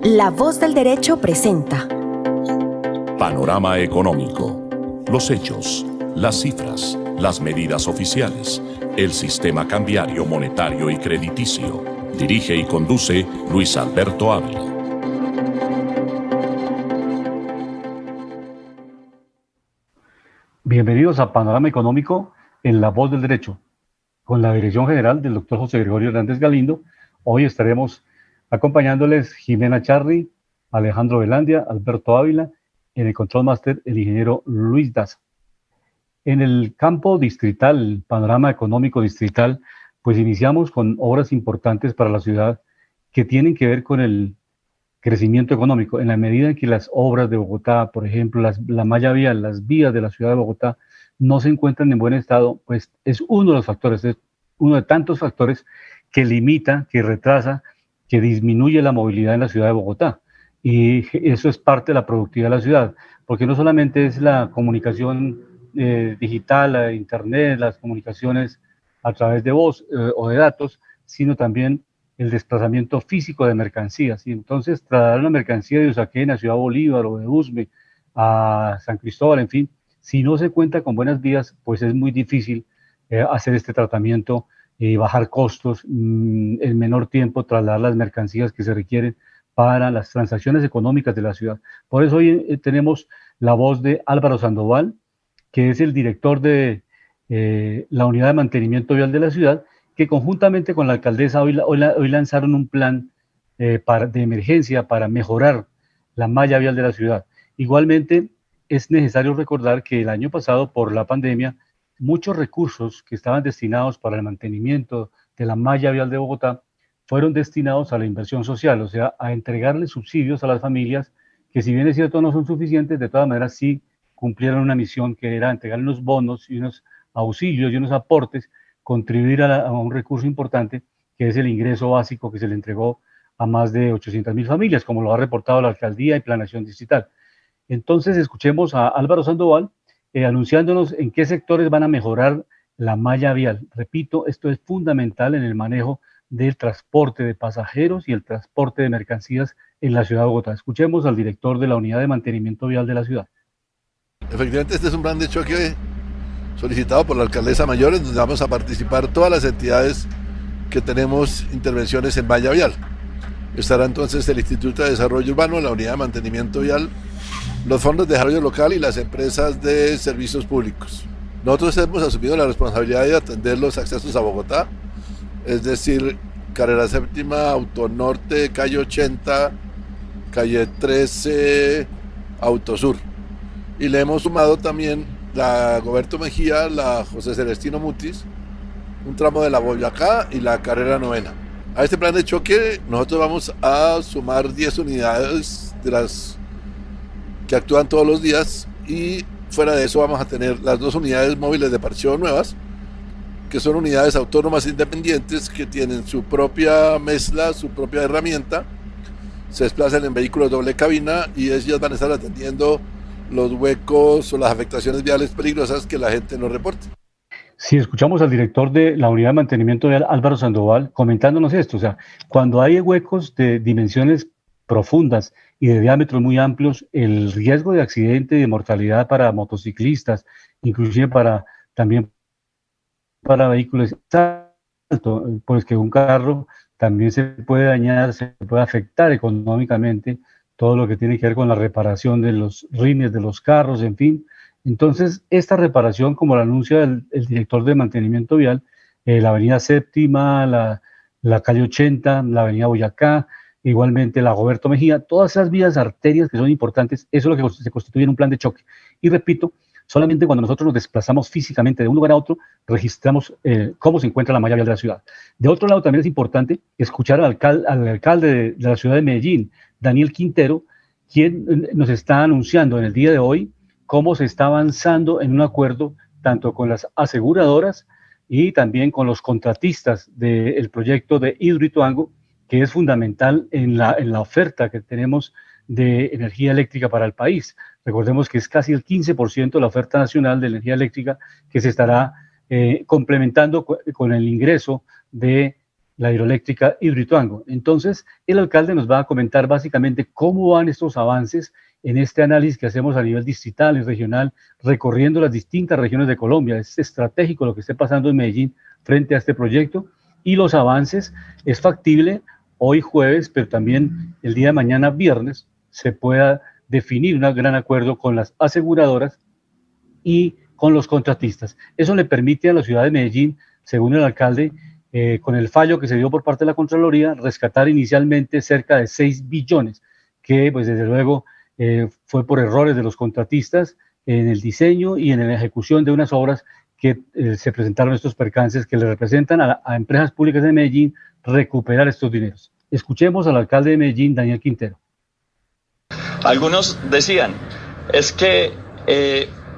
La Voz del Derecho presenta Panorama Económico. Los hechos, las cifras, las medidas oficiales, el sistema cambiario, monetario y crediticio. Dirige y conduce Luis Alberto Ávila. Bienvenidos a Panorama Económico en La Voz del Derecho, con la dirección general del doctor José Gregorio Hernández Galindo. Hoy estaremos acompañándoles Jimena Charri, Alejandro Velandia, Alberto Ávila, en el Control Master el ingeniero Luis Daza. En el campo distrital, el panorama económico distrital, pues iniciamos con obras importantes para la ciudad que tienen que ver con el crecimiento económico. En la medida en que las obras de Bogotá, por ejemplo, la malla vial, las vías de la ciudad de Bogotá no se encuentran en buen estado, pues es uno de los factores, es uno de tantos factores que limita, que retrasa, que disminuye la movilidad en la ciudad de Bogotá. Y eso es parte de la productividad de la ciudad, porque no solamente es la comunicación digital, la internet, las comunicaciones a través de voz o de datos, sino también el desplazamiento físico de mercancías. Y entonces trasladar una mercancía de Usaquén a Ciudad Bolívar o de Usme a San Cristóbal, en fin, si no se cuenta con buenas vías, pues es muy difícil hacer este tratamiento y bajar costos, en menor tiempo trasladar las mercancías que se requieren para las transacciones económicas de la ciudad. Por eso hoy tenemos la voz de Álvaro Sandoval, que es el director de la Unidad de Mantenimiento Vial de la ciudad, que conjuntamente con la alcaldesa hoy lanzaron un plan de emergencia para mejorar la malla vial de la ciudad. Igualmente, es necesario recordar que el año pasado, por la pandemia, muchos recursos que estaban destinados para el mantenimiento de la malla vial de Bogotá fueron destinados a la inversión social, o sea, a entregarle subsidios a las familias que, si bien es cierto no son suficientes, de todas maneras sí cumplieron una misión que era entregar unos bonos y unos auxilios y unos aportes, contribuir a un recurso importante que es el ingreso básico que se le entregó a más de 800.000 familias, como lo ha reportado la Alcaldía y Planeación Distrital. Entonces escuchemos a Álvaro Sandoval anunciándonos en qué sectores van a mejorar la malla vial. Repito, esto es fundamental en el manejo del transporte de pasajeros y el transporte de mercancías en la ciudad de Bogotá. Escuchemos al director de la Unidad de Mantenimiento Vial de la ciudad. Efectivamente, este es un plan de choque solicitado por la alcaldesa mayor, en donde vamos a participar todas las entidades que tenemos intervenciones en malla vial. Estará entonces el Instituto de Desarrollo Urbano, la Unidad de Mantenimiento Vial, los fondos de desarrollo local y las empresas de servicios públicos. Nosotros hemos asumido la responsabilidad de atender los accesos a Bogotá, es decir, Carrera Séptima, Autonorte, Calle 80, Calle 13, Autosur. Y le hemos sumado también la Goberto Mejía, la José Celestino Mutis, un tramo de la Boyacá y la Carrera Novena. A este plan de choque nosotros vamos a sumar 10 unidades de las que actúan todos los días, y fuera de eso vamos a tener las 2 unidades móviles de parcheo nuevas, que son unidades autónomas independientes que tienen su propia mezcla, su propia herramienta, se desplazan en vehículos doble cabina y ellas van a estar atendiendo los huecos o las afectaciones viales peligrosas que la gente nos reporte. Si escuchamos al director de la Unidad de Mantenimiento Vial, Álvaro Sandoval, comentándonos esto, o sea, cuando hay huecos de dimensiones profundas y de diámetros muy amplios, el riesgo de accidente y de mortalidad para motociclistas, inclusive también para vehículos, es alto, pues que un carro también se puede dañar, se puede afectar económicamente, todo lo que tiene que ver con la reparación de los rines de los carros, en fin. Entonces, esta reparación, como la anuncia el director de mantenimiento vial, la avenida Séptima, la calle 80, la avenida Boyacá, igualmente la Roberto Mejía, todas esas vías arterias que son importantes, eso es lo que se constituye en un plan de choque. Y repito, solamente cuando nosotros nos desplazamos físicamente de un lugar a otro, registramos cómo se encuentra la malla vial de la ciudad. De otro lado, también es importante escuchar al alcalde de la ciudad de Medellín, Daniel Quintero, quien nos está anunciando en el día de hoy cómo se está avanzando en un acuerdo tanto con las aseguradoras y también con los contratistas del proyecto de Hidroituango, que es fundamental en la oferta que tenemos de energía eléctrica para el país. Recordemos que es casi el 15% de la oferta nacional de energía eléctrica que se estará complementando con el ingreso de la hidroeléctrica Hidroituango. Entonces, el alcalde nos va a comentar básicamente cómo van estos avances en este análisis que hacemos a nivel distrital y regional, recorriendo las distintas regiones de Colombia. Es estratégico lo que esté pasando en Medellín frente a este proyecto y los avances. Es factible hoy jueves, pero también el día de mañana viernes, se pueda definir un gran acuerdo con las aseguradoras y con los contratistas. Eso le permite a la ciudad de Medellín, según el alcalde, con el fallo que se dio por parte de la Contraloría, rescatar inicialmente cerca de 6 billones, que pues desde luego fue por errores de los contratistas en el diseño y en la ejecución de unas obras que se presentaron estos percances que le representan a empresas públicas de Medellín recuperar estos dineros. Escuchemos al alcalde de Medellín, Daniel Quintero. Algunos decían, es que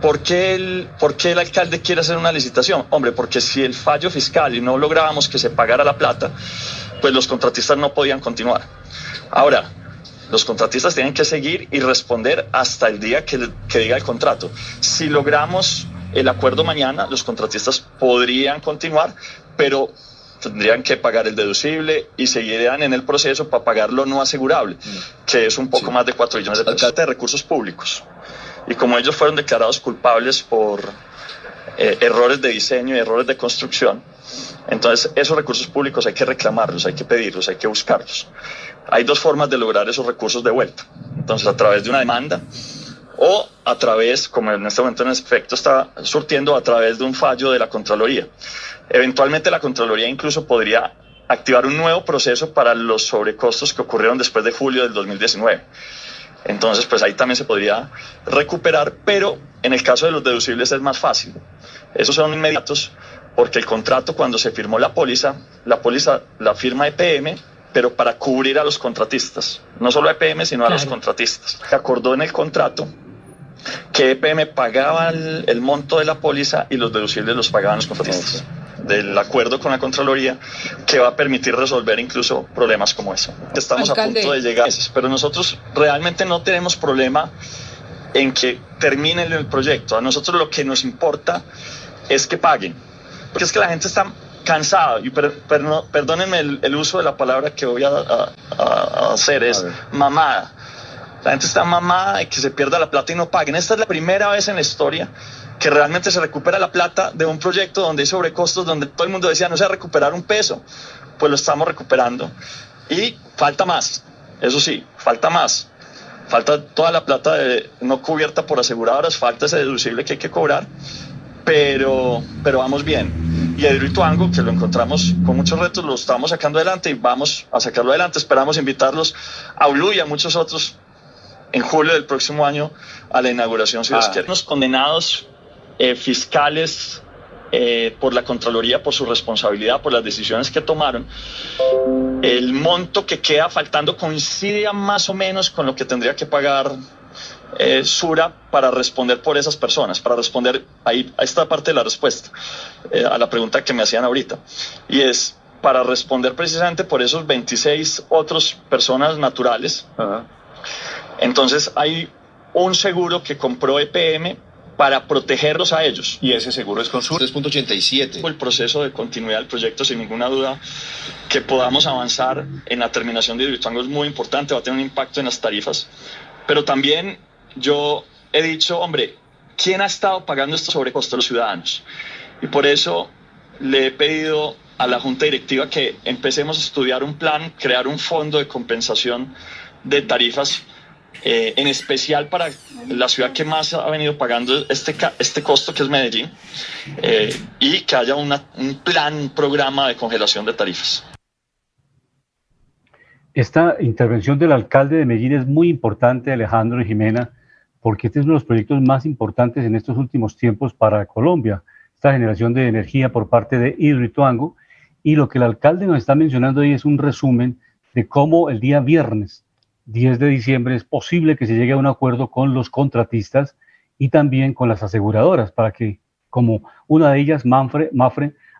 ¿por qué el alcalde quiere hacer una licitación? Hombre, porque si el fallo fiscal y no lográbamos que se pagara la plata, pues los contratistas no podían continuar. Ahora, los contratistas tienen que seguir y responder hasta el día que diga el contrato. Si logramos el acuerdo mañana, los contratistas podrían continuar, pero tendrían que pagar el deducible y seguirían en el proceso para pagar lo no asegurable, que es un poco más de 4 billones de recursos públicos. Y como ellos fueron declarados culpables por errores de diseño y errores de construcción, entonces esos recursos públicos hay que reclamarlos, hay que pedirlos, hay que buscarlos. Hay 2 formas de lograr esos recursos de vuelta. Entonces, a través de una demanda o a través, como en este momento en efecto está surtiendo, a través de un fallo de la Contraloría. Eventualmente la Contraloría incluso podría activar un nuevo proceso para los sobrecostos que ocurrieron después de julio del 2019. Entonces, pues ahí también se podría recuperar, pero en el caso de los deducibles es más fácil. Esos son inmediatos porque el contrato, cuando se firmó la póliza la firma EPM, pero para cubrir a los contratistas, no solo a EPM, sino a los contratistas. Se acordó en el contrato que EPM pagaba el monto de la póliza y los deducibles los pagaban los contratistas. Del acuerdo con la Contraloría, que va a permitir resolver incluso problemas como eso. Estamos alcalde, a punto de llegar, pero nosotros realmente no tenemos problema en que terminen el proyecto. A nosotros lo que nos importa es que paguen, porque es que la gente está cansada, y perdónenme el uso de la palabra que voy a hacer, es mamada. La gente está mamada de que se pierda la plata y no paguen. Esta es la primera vez en la historia que realmente se recupera la plata de un proyecto donde hay sobrecostos, donde todo el mundo decía no se va a recuperar un peso. Pues lo estamos recuperando y falta más, eso sí, falta más. Falta toda la plata no cubierta por aseguradoras, falta ese deducible que hay que cobrar, pero vamos bien. Y a Hidroituango, que lo encontramos con muchos retos, lo estamos sacando adelante y vamos a sacarlo adelante. Esperamos invitarlos a ULU y a muchos otros en julio del próximo año a la inauguración, si Dios quiere. Los condenados fiscales por la Contraloría, por su responsabilidad, por las decisiones que tomaron, el monto que queda faltando coincide más o menos con lo que tendría que pagar Sura para responder por esas personas, para responder, ahí esta parte de la respuesta a la pregunta que me hacían ahorita, y es para responder precisamente por esos 26 otras personas naturales. Entonces hay un seguro que compró EPM para protegerlos a ellos. Y ese seguro es con Sura 3.87. El proceso de continuidad del proyecto, sin ninguna duda, que podamos avanzar en la terminación de Hidroituango es muy importante, va a tener un impacto en las tarifas. Pero también yo he dicho, hombre, ¿quién ha estado pagando estos sobrecostos? Los ciudadanos. Y por eso le he pedido a la Junta Directiva que empecemos a estudiar un plan, crear un fondo de compensación de tarifas, en especial para la ciudad que más ha venido pagando este costo, que es Medellín, y que haya un plan, un programa de congelación de tarifas. Esta intervención del alcalde de Medellín es muy importante, Alejandro y Jimena, porque este es uno de los proyectos más importantes en estos últimos tiempos para Colombia, esta generación de energía por parte de Hidroituango, y lo que el alcalde nos está mencionando ahí es un resumen de cómo el día viernes 10 de diciembre es posible que se llegue a un acuerdo con los contratistas y también con las aseguradoras, para que, como una de ellas, Mapfre,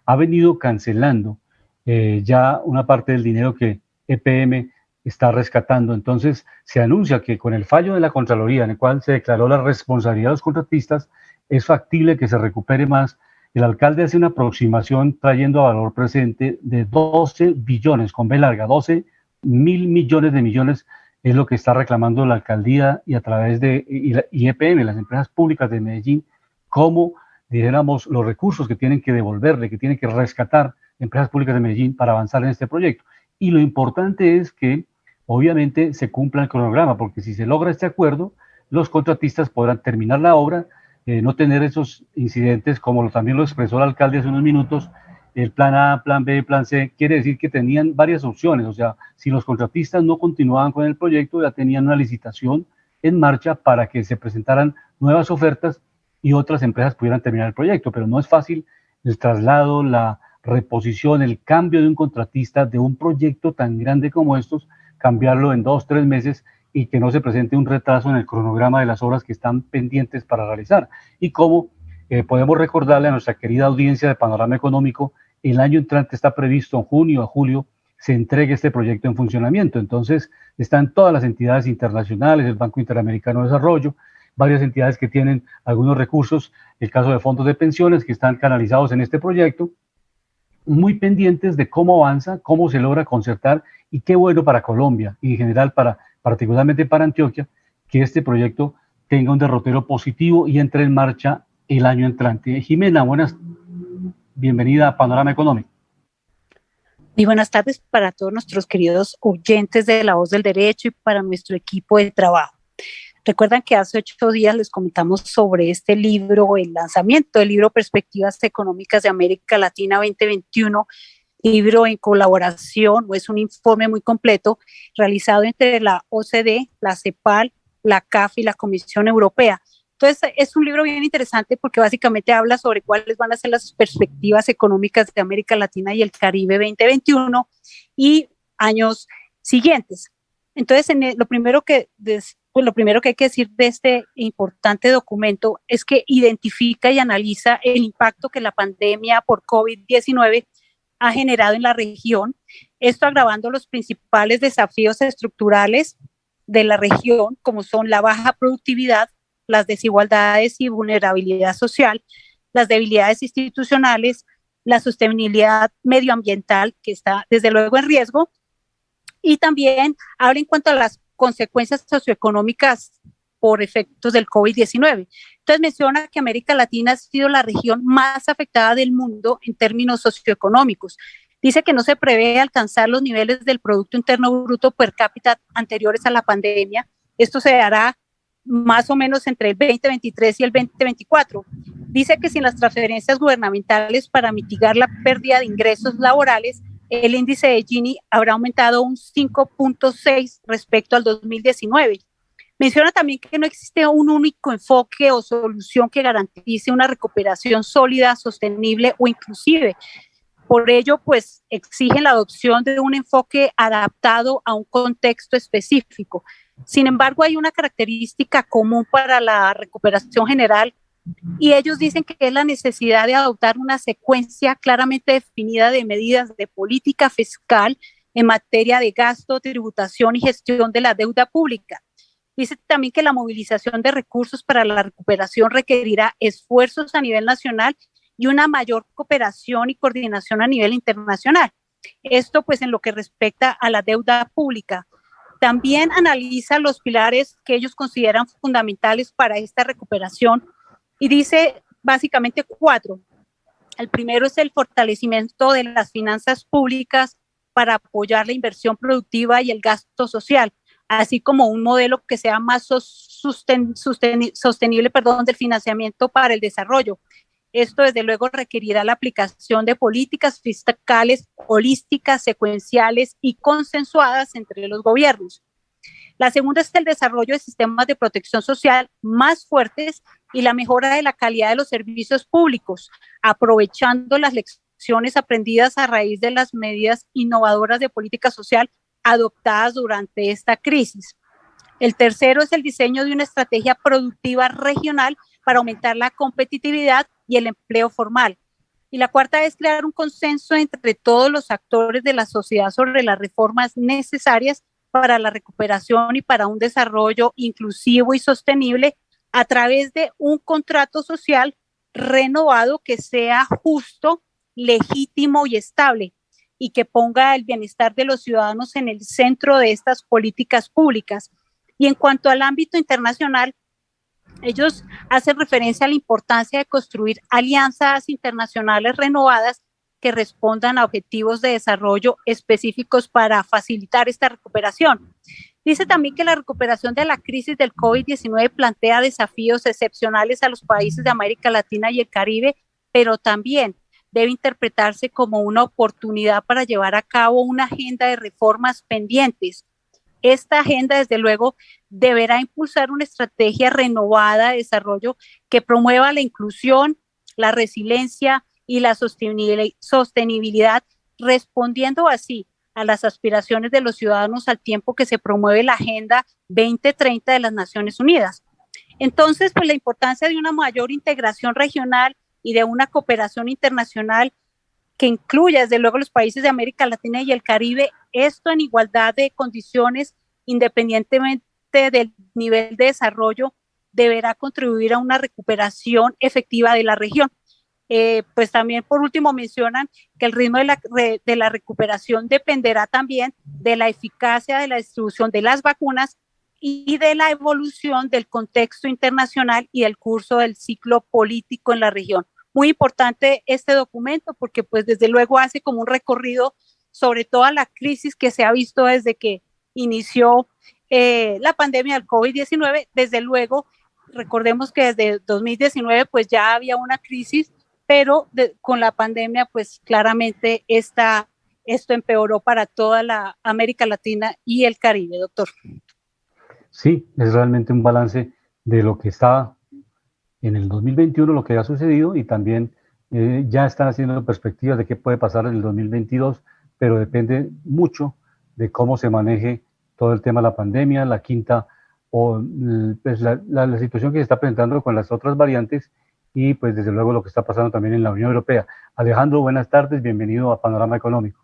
ha venido cancelando ya una parte del dinero que EPM está rescatando. Entonces se anuncia que con el fallo de la Contraloría, en el cual se declaró la responsabilidad de los contratistas, es factible que se recupere más el alcalde hace una aproximación trayendo a valor presente de 12 billones, con B larga, 12.000 millones de millones es lo que está reclamando la alcaldía y a través de EPM, las empresas públicas de Medellín, como, dijéramos, los recursos que tienen que devolverle, que tienen que rescatar empresas públicas de Medellín para avanzar en este proyecto. Y lo importante es que, obviamente, se cumpla el cronograma, porque si se logra este acuerdo, los contratistas podrán terminar la obra, no tener esos incidentes, como también lo expresó el alcalde hace unos minutos, el plan A, plan B, plan C, quiere decir que tenían varias opciones, o sea, si los contratistas no continuaban con el proyecto, ya tenían una licitación en marcha para que se presentaran nuevas ofertas y otras empresas pudieran terminar el proyecto, pero no es fácil el traslado, la reposición, el cambio de un contratista de un proyecto tan grande como estos, cambiarlo en 2, 3 meses y que no se presente un retraso en el cronograma de las obras que están pendientes para realizar. Y como podemos recordarle a nuestra querida audiencia de Panorama Económico, el año entrante está previsto en junio a julio se entregue este proyecto en funcionamiento. Entonces están todas las entidades internacionales, el Banco Interamericano de Desarrollo, varias entidades que tienen algunos recursos, el caso de fondos de pensiones que están canalizados en este proyecto, muy pendientes de cómo avanza, cómo se logra concertar y qué bueno para Colombia y en general particularmente para Antioquia, que este proyecto tenga un derrotero positivo y entre en marcha el año entrante. Jimena, bienvenida a Panorama Económico. Y buenas tardes para todos nuestros queridos oyentes de La Voz del Derecho y para nuestro equipo de trabajo. Recuerdan que hace 8 días les comentamos sobre este libro, el lanzamiento del libro Perspectivas Económicas de América Latina 2021, libro en colaboración, o es un informe muy completo realizado entre la OCDE, la CEPAL, la CAF y la Comisión Europea. Entonces es un libro bien interesante porque básicamente habla sobre cuáles van a ser las perspectivas económicas de América Latina y el Caribe 2021 y años siguientes. Entonces lo primero que hay que decir de este importante documento es que identifica y analiza el impacto que la pandemia por COVID-19 ha generado en la región, esto agravando los principales desafíos estructurales de la región, como son la baja productividad, las desigualdades y vulnerabilidad social, las debilidades institucionales, la sostenibilidad medioambiental, que está desde luego en riesgo, y también habla en cuanto a las consecuencias socioeconómicas por efectos del COVID-19. Entonces menciona que América Latina ha sido la región más afectada del mundo en términos socioeconómicos. Dice que no se prevé alcanzar los niveles del Producto Interno Bruto per cápita anteriores a la pandemia. Esto se dará más o menos entre el 2023 y el 2024. Dice que sin las transferencias gubernamentales para mitigar la pérdida de ingresos laborales, el índice de Gini habrá aumentado un 5.6 respecto al 2019. Menciona también que no existe un único enfoque o solución que garantice una recuperación sólida, sostenible o inclusive. Por ello, pues exigen la adopción de un enfoque adaptado a un contexto específico. Sin embargo, hay una característica común para la recuperación general y ellos dicen que es la necesidad de adoptar una secuencia claramente definida de medidas de política fiscal en materia de gasto, tributación y gestión de la deuda pública. Dice también que la movilización de recursos para la recuperación requerirá esfuerzos a nivel nacional y una mayor cooperación y coordinación a nivel internacional. Esto pues en lo que respecta a la deuda pública. También analiza los pilares que ellos consideran fundamentales para esta recuperación y dice básicamente 4. El primero es el fortalecimiento de las finanzas públicas para apoyar la inversión productiva y el gasto social, así como un modelo que sea más sostenible del financiamiento para el desarrollo. Esto, desde luego, requerirá la aplicación de políticas fiscales holísticas, secuenciales y consensuadas entre los gobiernos. La segunda es el desarrollo de sistemas de protección social más fuertes y la mejora de la calidad de los servicios públicos, aprovechando las lecciones aprendidas a raíz de las medidas innovadoras de política social adoptadas durante esta crisis. El tercero es el diseño de una estrategia productiva regional para aumentar la competitividad y el empleo formal. Y la cuarta es crear un consenso entre todos los actores de la sociedad sobre las reformas necesarias para la recuperación y para un desarrollo inclusivo y sostenible a través de un contrato social renovado que sea justo, legítimo y estable, y que ponga el bienestar de los ciudadanos en el centro de estas políticas públicas. Y en cuanto al ámbito internacional, ellos hacen referencia a la importancia de construir alianzas internacionales renovadas que respondan a objetivos de desarrollo específicos para facilitar esta recuperación. Dice también que la recuperación de la crisis del COVID-19 plantea desafíos excepcionales a los países de América Latina y el Caribe, pero también debe interpretarse como una oportunidad para llevar a cabo una agenda de reformas pendientes. Esta agenda, desde luego, deberá impulsar una estrategia renovada de desarrollo que promueva la inclusión, la resiliencia y la sostenibilidad, respondiendo así a las aspiraciones de los ciudadanos al tiempo que se promueve la Agenda 2030 de las Naciones Unidas. Entonces, pues la importancia de una mayor integración regional y de una cooperación internacional que incluya, desde luego, los países de América Latina y el Caribe, esto en igualdad de condiciones, independientemente del nivel de desarrollo, deberá contribuir a una recuperación efectiva de la región. Pues también, por último, mencionan que el ritmo de la recuperación dependerá también de la eficacia de la distribución de las vacunas y de la evolución del contexto internacional y del curso del ciclo político en la región. Muy importante este documento porque pues desde luego hace como un recorrido sobre toda la crisis que se ha visto desde que inició la pandemia del COVID-19. Desde luego, recordemos que desde 2019 pues ya había una crisis, pero con la pandemia pues claramente esto empeoró para toda la América Latina y el Caribe, doctor. Sí, es realmente un balance de lo que está en el 2021, lo que ha sucedido, y también ya están haciendo perspectivas de qué puede pasar en el 2022, pero depende mucho de cómo se maneje todo el tema de la pandemia, la quinta, o pues la situación que se está presentando con las otras variantes, y pues desde luego lo que está pasando también en la Unión Europea. Alejandro, buenas tardes, bienvenido a Panorama Económico.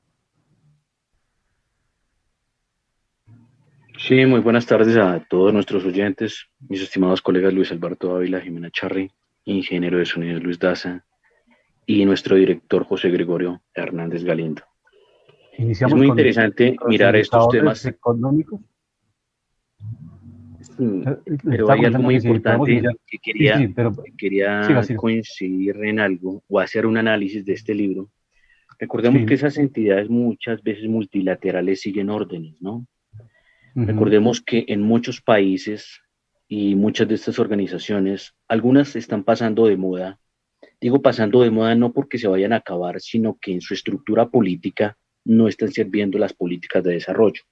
Sí, muy buenas tardes a todos nuestros oyentes, mis estimados colegas Luis Alberto Ávila, Jimena Charri, ingeniero de sonido Luis Daza y nuestro director José Gregorio Hernández Galindo. Iniciamos es muy interesante mirar estos temas económicos. Sí, pero hay algo muy importante que quería coincidir en algo o hacer un análisis de este libro. Recordemos que esas entidades muchas veces multilaterales siguen órdenes, ¿no? Recordemos que en muchos países y muchas de estas organizaciones, algunas están pasando de moda. Digo pasando de moda no porque se vayan a acabar, sino que en su estructura política no están sirviendo las políticas de desarrollo.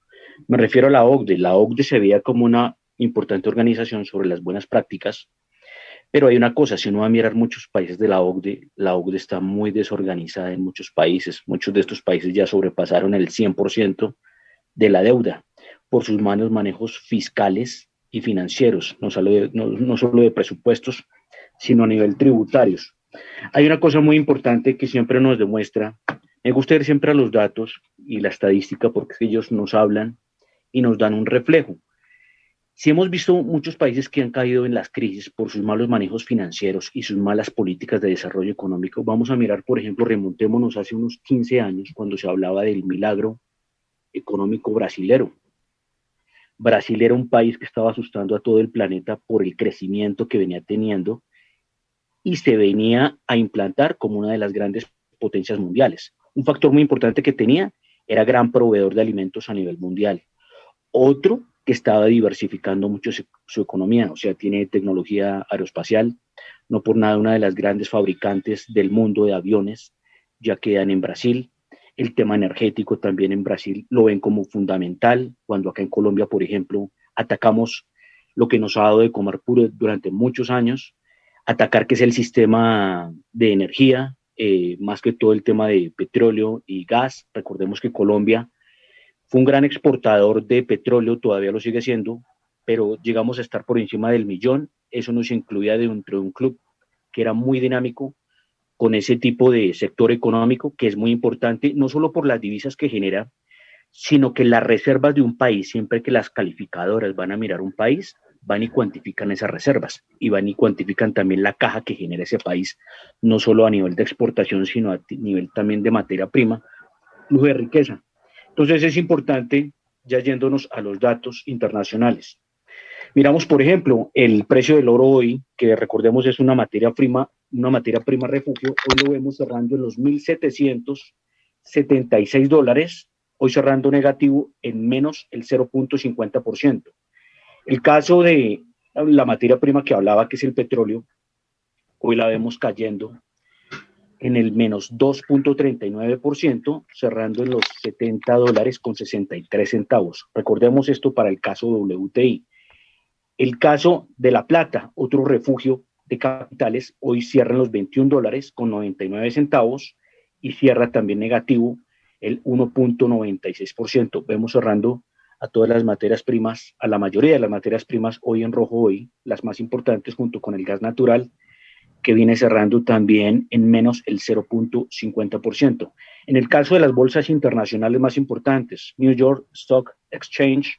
Me refiero a la OCDE. La OCDE se veía como una importante organización sobre las buenas prácticas, pero hay una cosa, si uno va a mirar muchos países de la OCDE está muy desorganizada en muchos países. Muchos de estos países ya sobrepasaron el 100% de la deuda por sus malos manejos fiscales y financieros, no solo de presupuestos, sino a nivel tributarios. Hay una cosa muy importante que siempre nos demuestra, me gusta ir siempre a los datos y la estadística porque ellos nos hablan y nos dan un reflejo. Si hemos visto muchos países que han caído en las crisis por sus malos manejos financieros y sus malas políticas de desarrollo económico, vamos a mirar, por ejemplo, remontémonos hace unos 15 años cuando se hablaba del milagro económico brasilero. Brasil era un país que estaba asustando a todo el planeta por el crecimiento que venía teniendo y se venía a implantar como una de las grandes potencias mundiales. Un factor muy importante que tenía era gran proveedor de alimentos a nivel mundial. Otro que estaba diversificando mucho su economía, o sea, tiene tecnología aeroespacial, no por nada una de las grandes fabricantes del mundo de aviones ya quedan en Brasil. El tema energético también en Brasil lo ven como fundamental, cuando acá en Colombia, por ejemplo, atacamos lo que nos ha dado de comer puro durante muchos años, atacar que es el sistema de energía, más que todo el tema de petróleo y gas. Recordemos que Colombia fue un gran exportador de petróleo, todavía lo sigue siendo, pero llegamos a estar por encima del 1.000.000. Eso nos incluía dentro de un club que era muy dinámico, con ese tipo de sector económico que es muy importante, no solo por las divisas que genera, sino que las reservas de un país, siempre que las calificadoras van a mirar un país, van y cuantifican esas reservas y van y cuantifican también la caja que genera ese país, no solo a nivel de exportación, sino a nivel también de materia prima, flujo de riqueza. Entonces es importante, ya yéndonos a los datos internacionales. Miramos, por ejemplo, el precio del oro hoy, que recordemos es una materia prima refugio, hoy lo vemos cerrando en los $1.776, hoy cerrando negativo en menos el 0.50%. El caso de la materia prima que hablaba, que es el petróleo, hoy la vemos cayendo en el menos 2.39%, cerrando en los $70.63. Recordemos esto para el caso WTI. El caso de la plata, otro refugio de capitales, hoy cierra en los $21.99 y cierra también negativo el 1.96%. Vemos cerrando a todas las materias primas, a la mayoría de las materias primas hoy en rojo, hoy las más importantes junto con el gas natural, que viene cerrando también en menos el 0.50%. En el caso de las bolsas internacionales más importantes, New York Stock Exchange,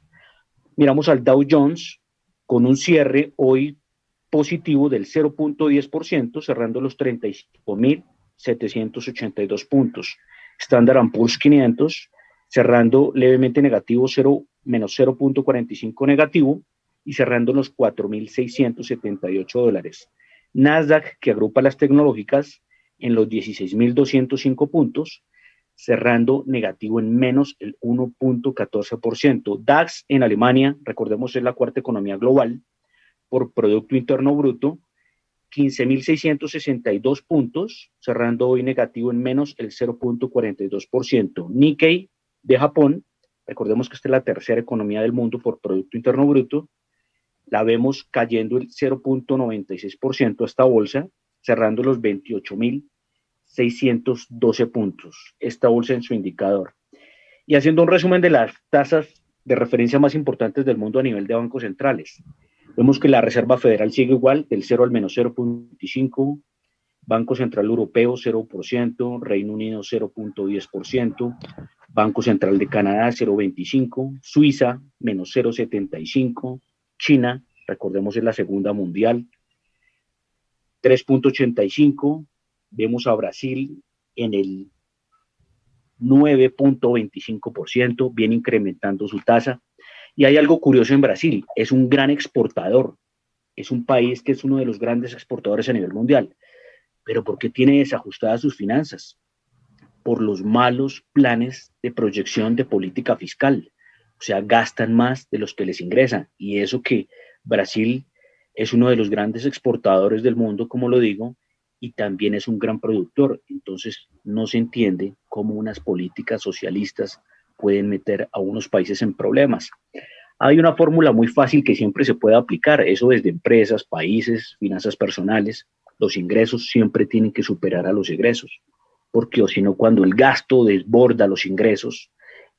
miramos al Dow Jones con un cierre hoy positivo del 0.10%, cerrando los 35.782 puntos. Standard & Poor's 500, cerrando levemente negativo, menos 0.45 negativo, y cerrando los $4.678. Nasdaq, que agrupa las tecnológicas, en los 16.205 puntos, cerrando negativo en menos el 1.14%. DAX en Alemania, recordemos es la cuarta economía global, por Producto Interno Bruto, 15.662 puntos, cerrando hoy negativo en menos el 0.42%. Nikkei de Japón, recordemos que esta es la tercera economía del mundo por Producto Interno Bruto, la vemos cayendo el 0.96% esta bolsa, cerrando los 28.612 puntos, esta bolsa en su indicador. Y haciendo un resumen de las tasas de referencia más importantes del mundo a nivel de bancos centrales, vemos que la Reserva Federal sigue igual, del 0 al menos 0.25%, Banco Central Europeo 0%, Reino Unido 0.10%, Banco Central de Canadá 0.25%, Suiza menos 0.75%, China, recordemos es la segunda mundial, 3.85%, vemos a Brasil en el 9.25%, viene incrementando su tasa. Y hay algo curioso en Brasil, es un gran exportador, es un país que es uno de los grandes exportadores a nivel mundial. ¿Pero por qué tiene desajustadas sus finanzas? Por los malos planes de proyección de política fiscal. O sea, gastan más de los que les ingresan. Y eso que Brasil es uno de los grandes exportadores del mundo, como lo digo, y también es un gran productor. Entonces, no se entiende cómo unas políticas socialistas pueden meter a unos países en problemas. Hay una fórmula muy fácil que siempre se puede aplicar, eso desde empresas, países, finanzas personales. Los ingresos siempre tienen que superar a los egresos, porque o si no, cuando el gasto desborda los ingresos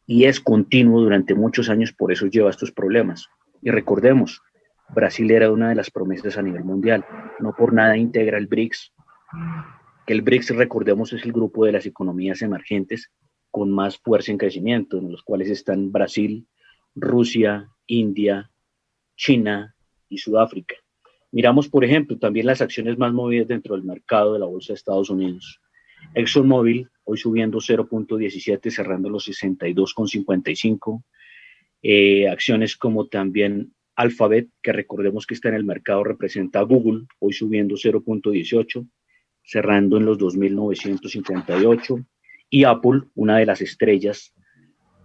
y es continuo durante muchos años, por eso lleva a estos problemas. Y recordemos, Brasil era una de las promesas a nivel mundial, no por nada integra el BRICS, que el BRICS, recordemos, es el grupo de las economías emergentes con más fuerza en crecimiento, en los cuales están Brasil, Rusia, India, China y Sudáfrica. Miramos, por ejemplo, también las acciones más movidas dentro del mercado de la bolsa de Estados Unidos. ExxonMobil, hoy subiendo 0.17, cerrando los 62.55. Acciones como también Alphabet, que recordemos que está en el mercado, representa a Google, hoy subiendo 0.18, cerrando en los 2.958. Y Apple, una de las estrellas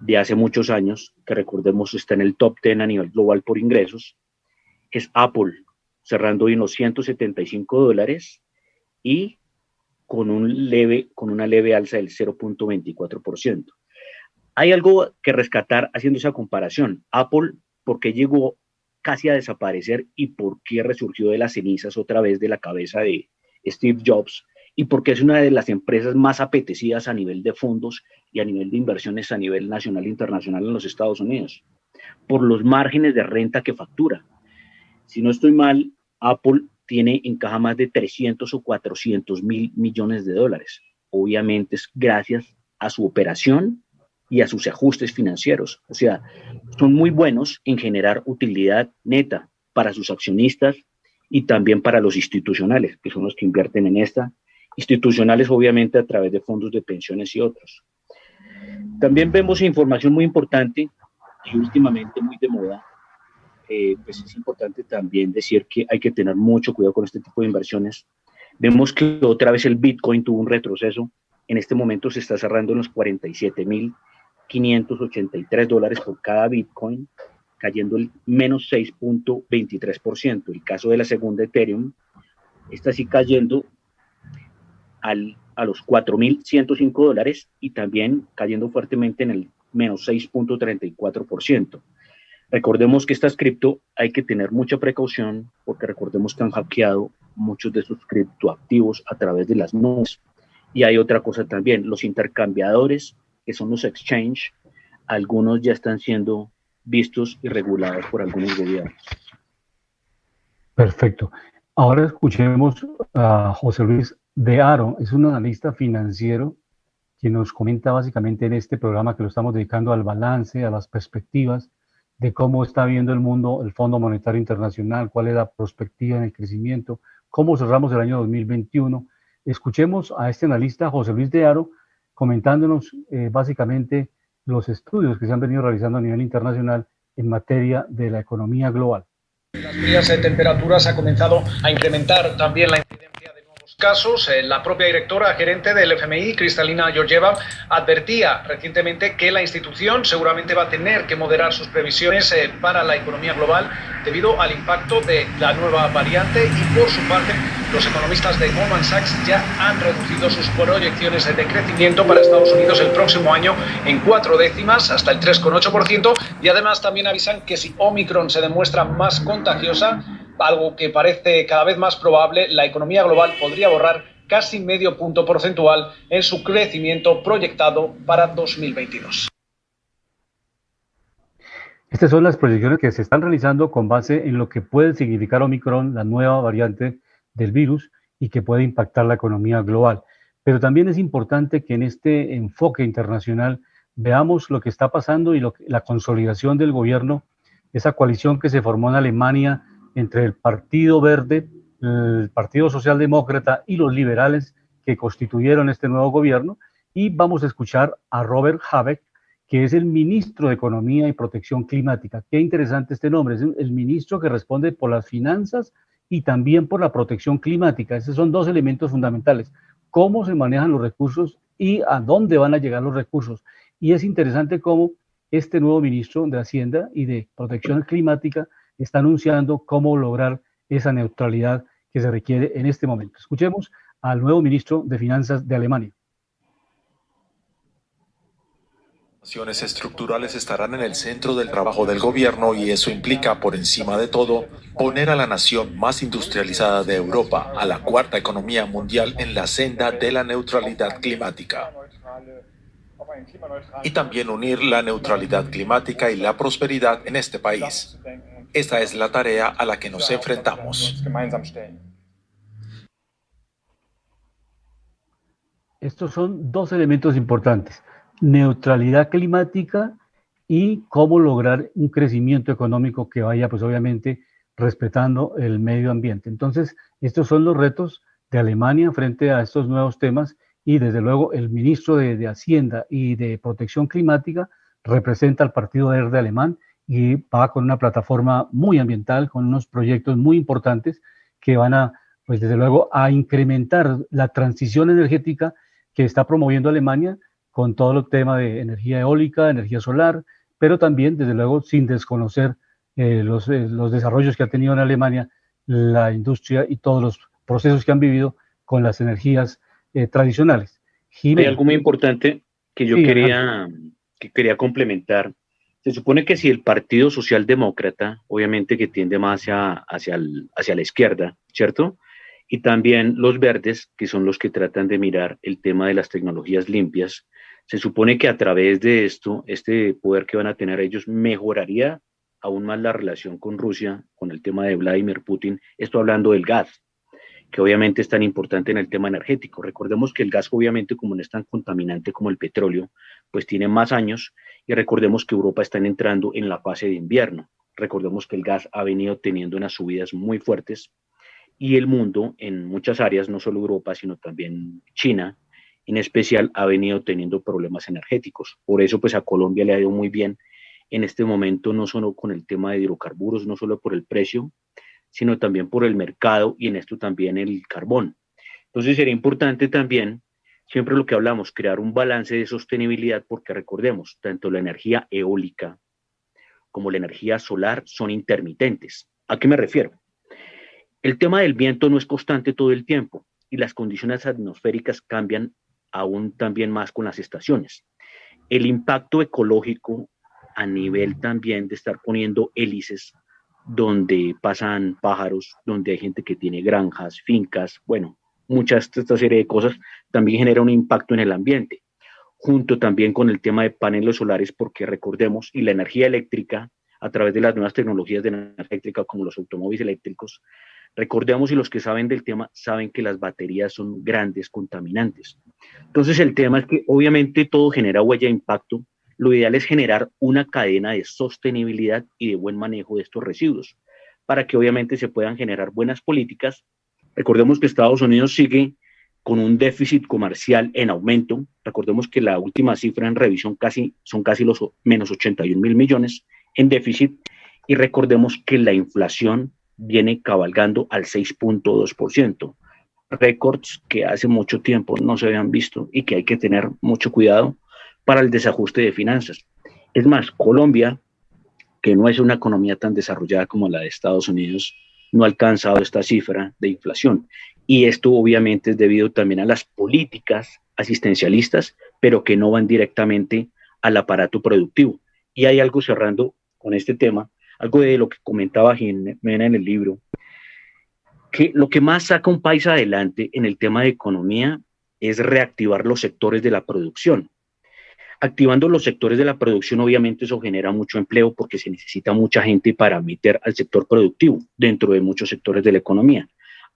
de hace muchos años, que recordemos está en el top 10 a nivel global por ingresos, es Apple, cerrando hoy en los $175 y con una leve alza del 0.24%. Hay algo que rescatar haciendo esa comparación. Apple, ¿por qué llegó casi a desaparecer y por qué resurgió de las cenizas otra vez de la cabeza de Steve Jobs? Y porque es una de las empresas más apetecidas a nivel de fondos y a nivel de inversiones a nivel nacional e internacional en los Estados Unidos, por los márgenes de renta que factura. Si no estoy mal, Apple encaja más de 300 o 400 mil millones de dólares. Obviamente es gracias a su operación y a sus ajustes financieros. O sea, son muy buenos en generar utilidad neta, para sus accionistas y también para los institucionales, que son los que invierten en esta. Institucionales, obviamente, a través de fondos de pensiones y otros. También vemos información muy importante y últimamente muy de moda. Pues es importante también decir que hay que tener mucho cuidado con este tipo de inversiones. Vemos que otra vez el Bitcoin tuvo un retroceso. En este momento se está cerrando en los $47,583 por cada Bitcoin, cayendo el menos 6.23%. El caso de la segunda Ethereum está así cayendo a los $4,105 y también cayendo fuertemente en el menos 6.34%. Recordemos que estas cripto hay que tener mucha precaución porque recordemos que han hackeado muchos de sus criptoactivos a través de las nubes. Y hay otra cosa también, los intercambiadores, que son los exchange, algunos ya están siendo vistos y regulados por algunos gobiernos. Perfecto. Ahora escuchemos a José Luis de Haro, es un analista financiero que nos comenta básicamente en este programa que lo estamos dedicando al balance, a las perspectivas de cómo está viendo el mundo, el Fondo Monetario Internacional, cuál es la perspectiva en el crecimiento, cómo cerramos el año 2021. Escuchemos a este analista, José Luis de Haro, comentándonos básicamente los estudios que se han venido realizando a nivel internacional en materia de la economía global. Las frías temperaturas ha comenzado a incrementar también la incidencia de nuevos casos. La propia directora gerente del FMI, Kristalina Georgieva, advertía recientemente que la institución seguramente va a tener que moderar sus previsiones para la economía global debido al impacto de la nueva variante y, por su parte, los economistas de Goldman Sachs ya han reducido sus proyecciones de crecimiento para Estados Unidos el próximo año en 4 décimas, hasta el 3,8%, y además también avisan que si Omicron se demuestra más contagiosa, algo que parece cada vez más probable, la economía global podría borrar casi medio punto porcentual en su crecimiento proyectado para 2022. Estas son las proyecciones que se están realizando con base en lo que puede significar Omicron, la nueva variante del virus, y que puede impactar la economía global. Pero también es importante que en este enfoque internacional veamos lo que está pasando y la consolidación del gobierno, esa coalición que se formó en Alemania entre el Partido Verde, el Partido Socialdemócrata y los liberales que constituyeron este nuevo gobierno. Y vamos a escuchar a Robert Habeck, que es el ministro de Economía y Protección Climática. Qué interesante este nombre, es el ministro que responde por las finanzas y también por la protección climática. Esos son dos elementos fundamentales. Cómo se manejan los recursos y a dónde van a llegar los recursos. Y es interesante cómo este nuevo ministro de Hacienda y de Protección Climática está anunciando cómo lograr esa neutralidad que se requiere en este momento. Escuchemos al nuevo ministro de Finanzas de Alemania. Acciones estructurales estarán en el centro del trabajo del gobierno y eso implica, por encima de todo, poner a la nación más industrializada de Europa, a la cuarta economía mundial, en la senda de la neutralidad climática. Y también unir la neutralidad climática y la prosperidad en este país. Esta es la tarea a la que nos enfrentamos. Estos son dos elementos importantes: neutralidad climática y cómo lograr un crecimiento económico que vaya, pues obviamente, respetando el medio ambiente. Entonces, estos son los retos de Alemania frente a estos nuevos temas, y desde luego el ministro de Hacienda y de Protección Climática representa al Partido Verde alemán y va con una plataforma muy ambiental, con unos proyectos muy importantes que van a, pues desde luego, a incrementar la transición energética que está promoviendo Alemania, con todo el tema de energía eólica, energía solar, pero también, desde luego, sin desconocer los desarrollos que ha tenido en Alemania la industria y todos los procesos que han vivido con las energías tradicionales. Hay algo muy importante que yo quería complementar. Se supone que si el Partido Socialdemócrata, obviamente que tiende más hacia la izquierda, ¿cierto? Y también los verdes, que son los que tratan de mirar el tema de las tecnologías limpias, se supone que a través de esto, este poder que van a tener ellos mejoraría aún más la relación con Rusia, con el tema de Vladimir Putin, esto hablando del gas, que obviamente es tan importante en el tema energético. Recordemos que el gas, obviamente, como no es tan contaminante como el petróleo, pues tiene más años, y recordemos que Europa está entrando en la fase de invierno. Recordemos que el gas ha venido teniendo unas subidas muy fuertes y el mundo en muchas áreas, no solo Europa, sino también China, en especial, ha venido teniendo problemas energéticos. Por eso, pues a Colombia le ha ido muy bien en este momento, no solo con el tema de hidrocarburos, no solo por el precio, sino también por el mercado y en esto también el carbón. Entonces sería importante también, siempre lo que hablamos, crear un balance de sostenibilidad, porque recordemos, tanto la energía eólica como la energía solar son intermitentes. ¿A qué me refiero? El tema del viento no es constante todo el tiempo y las condiciones atmosféricas cambian aún también más con las estaciones. El impacto ecológico a nivel también de estar poniendo hélices donde pasan pájaros, donde hay gente que tiene granjas, fincas, bueno, muchas de esta serie de cosas también genera un impacto en el ambiente, junto también con el tema de paneles solares, porque recordemos, y la energía eléctrica, a través de las nuevas tecnologías de energía eléctrica como los automóviles eléctricos, recordemos, y los que saben del tema saben que las baterías son grandes contaminantes. Entonces el tema es que obviamente todo genera huella de impacto. Lo ideal es generar una cadena de sostenibilidad y de buen manejo de estos residuos, para que obviamente se puedan generar buenas políticas. Recordemos que Estados Unidos sigue con un déficit comercial en aumento. Recordemos que la última cifra en revisión son casi los menos 81.000 millones en déficit, y recordemos que la inflación viene cabalgando al 6.2%, récords que hace mucho tiempo no se habían visto y que hay que tener mucho cuidado para el desajuste de finanzas. Es más, Colombia, que no es una economía tan desarrollada como la de Estados Unidos, no ha alcanzado esta cifra de inflación. Y esto obviamente es debido también a las políticas asistencialistas, pero que no van directamente al aparato productivo. Y hay algo, cerrando con este tema, algo de lo que comentaba Jimena en el libro, que lo que más saca un país adelante en el tema de economía es reactivar los sectores de la producción. Activando los sectores de la producción, obviamente eso genera mucho empleo, porque se necesita mucha gente para meter al sector productivo dentro de muchos sectores de la economía.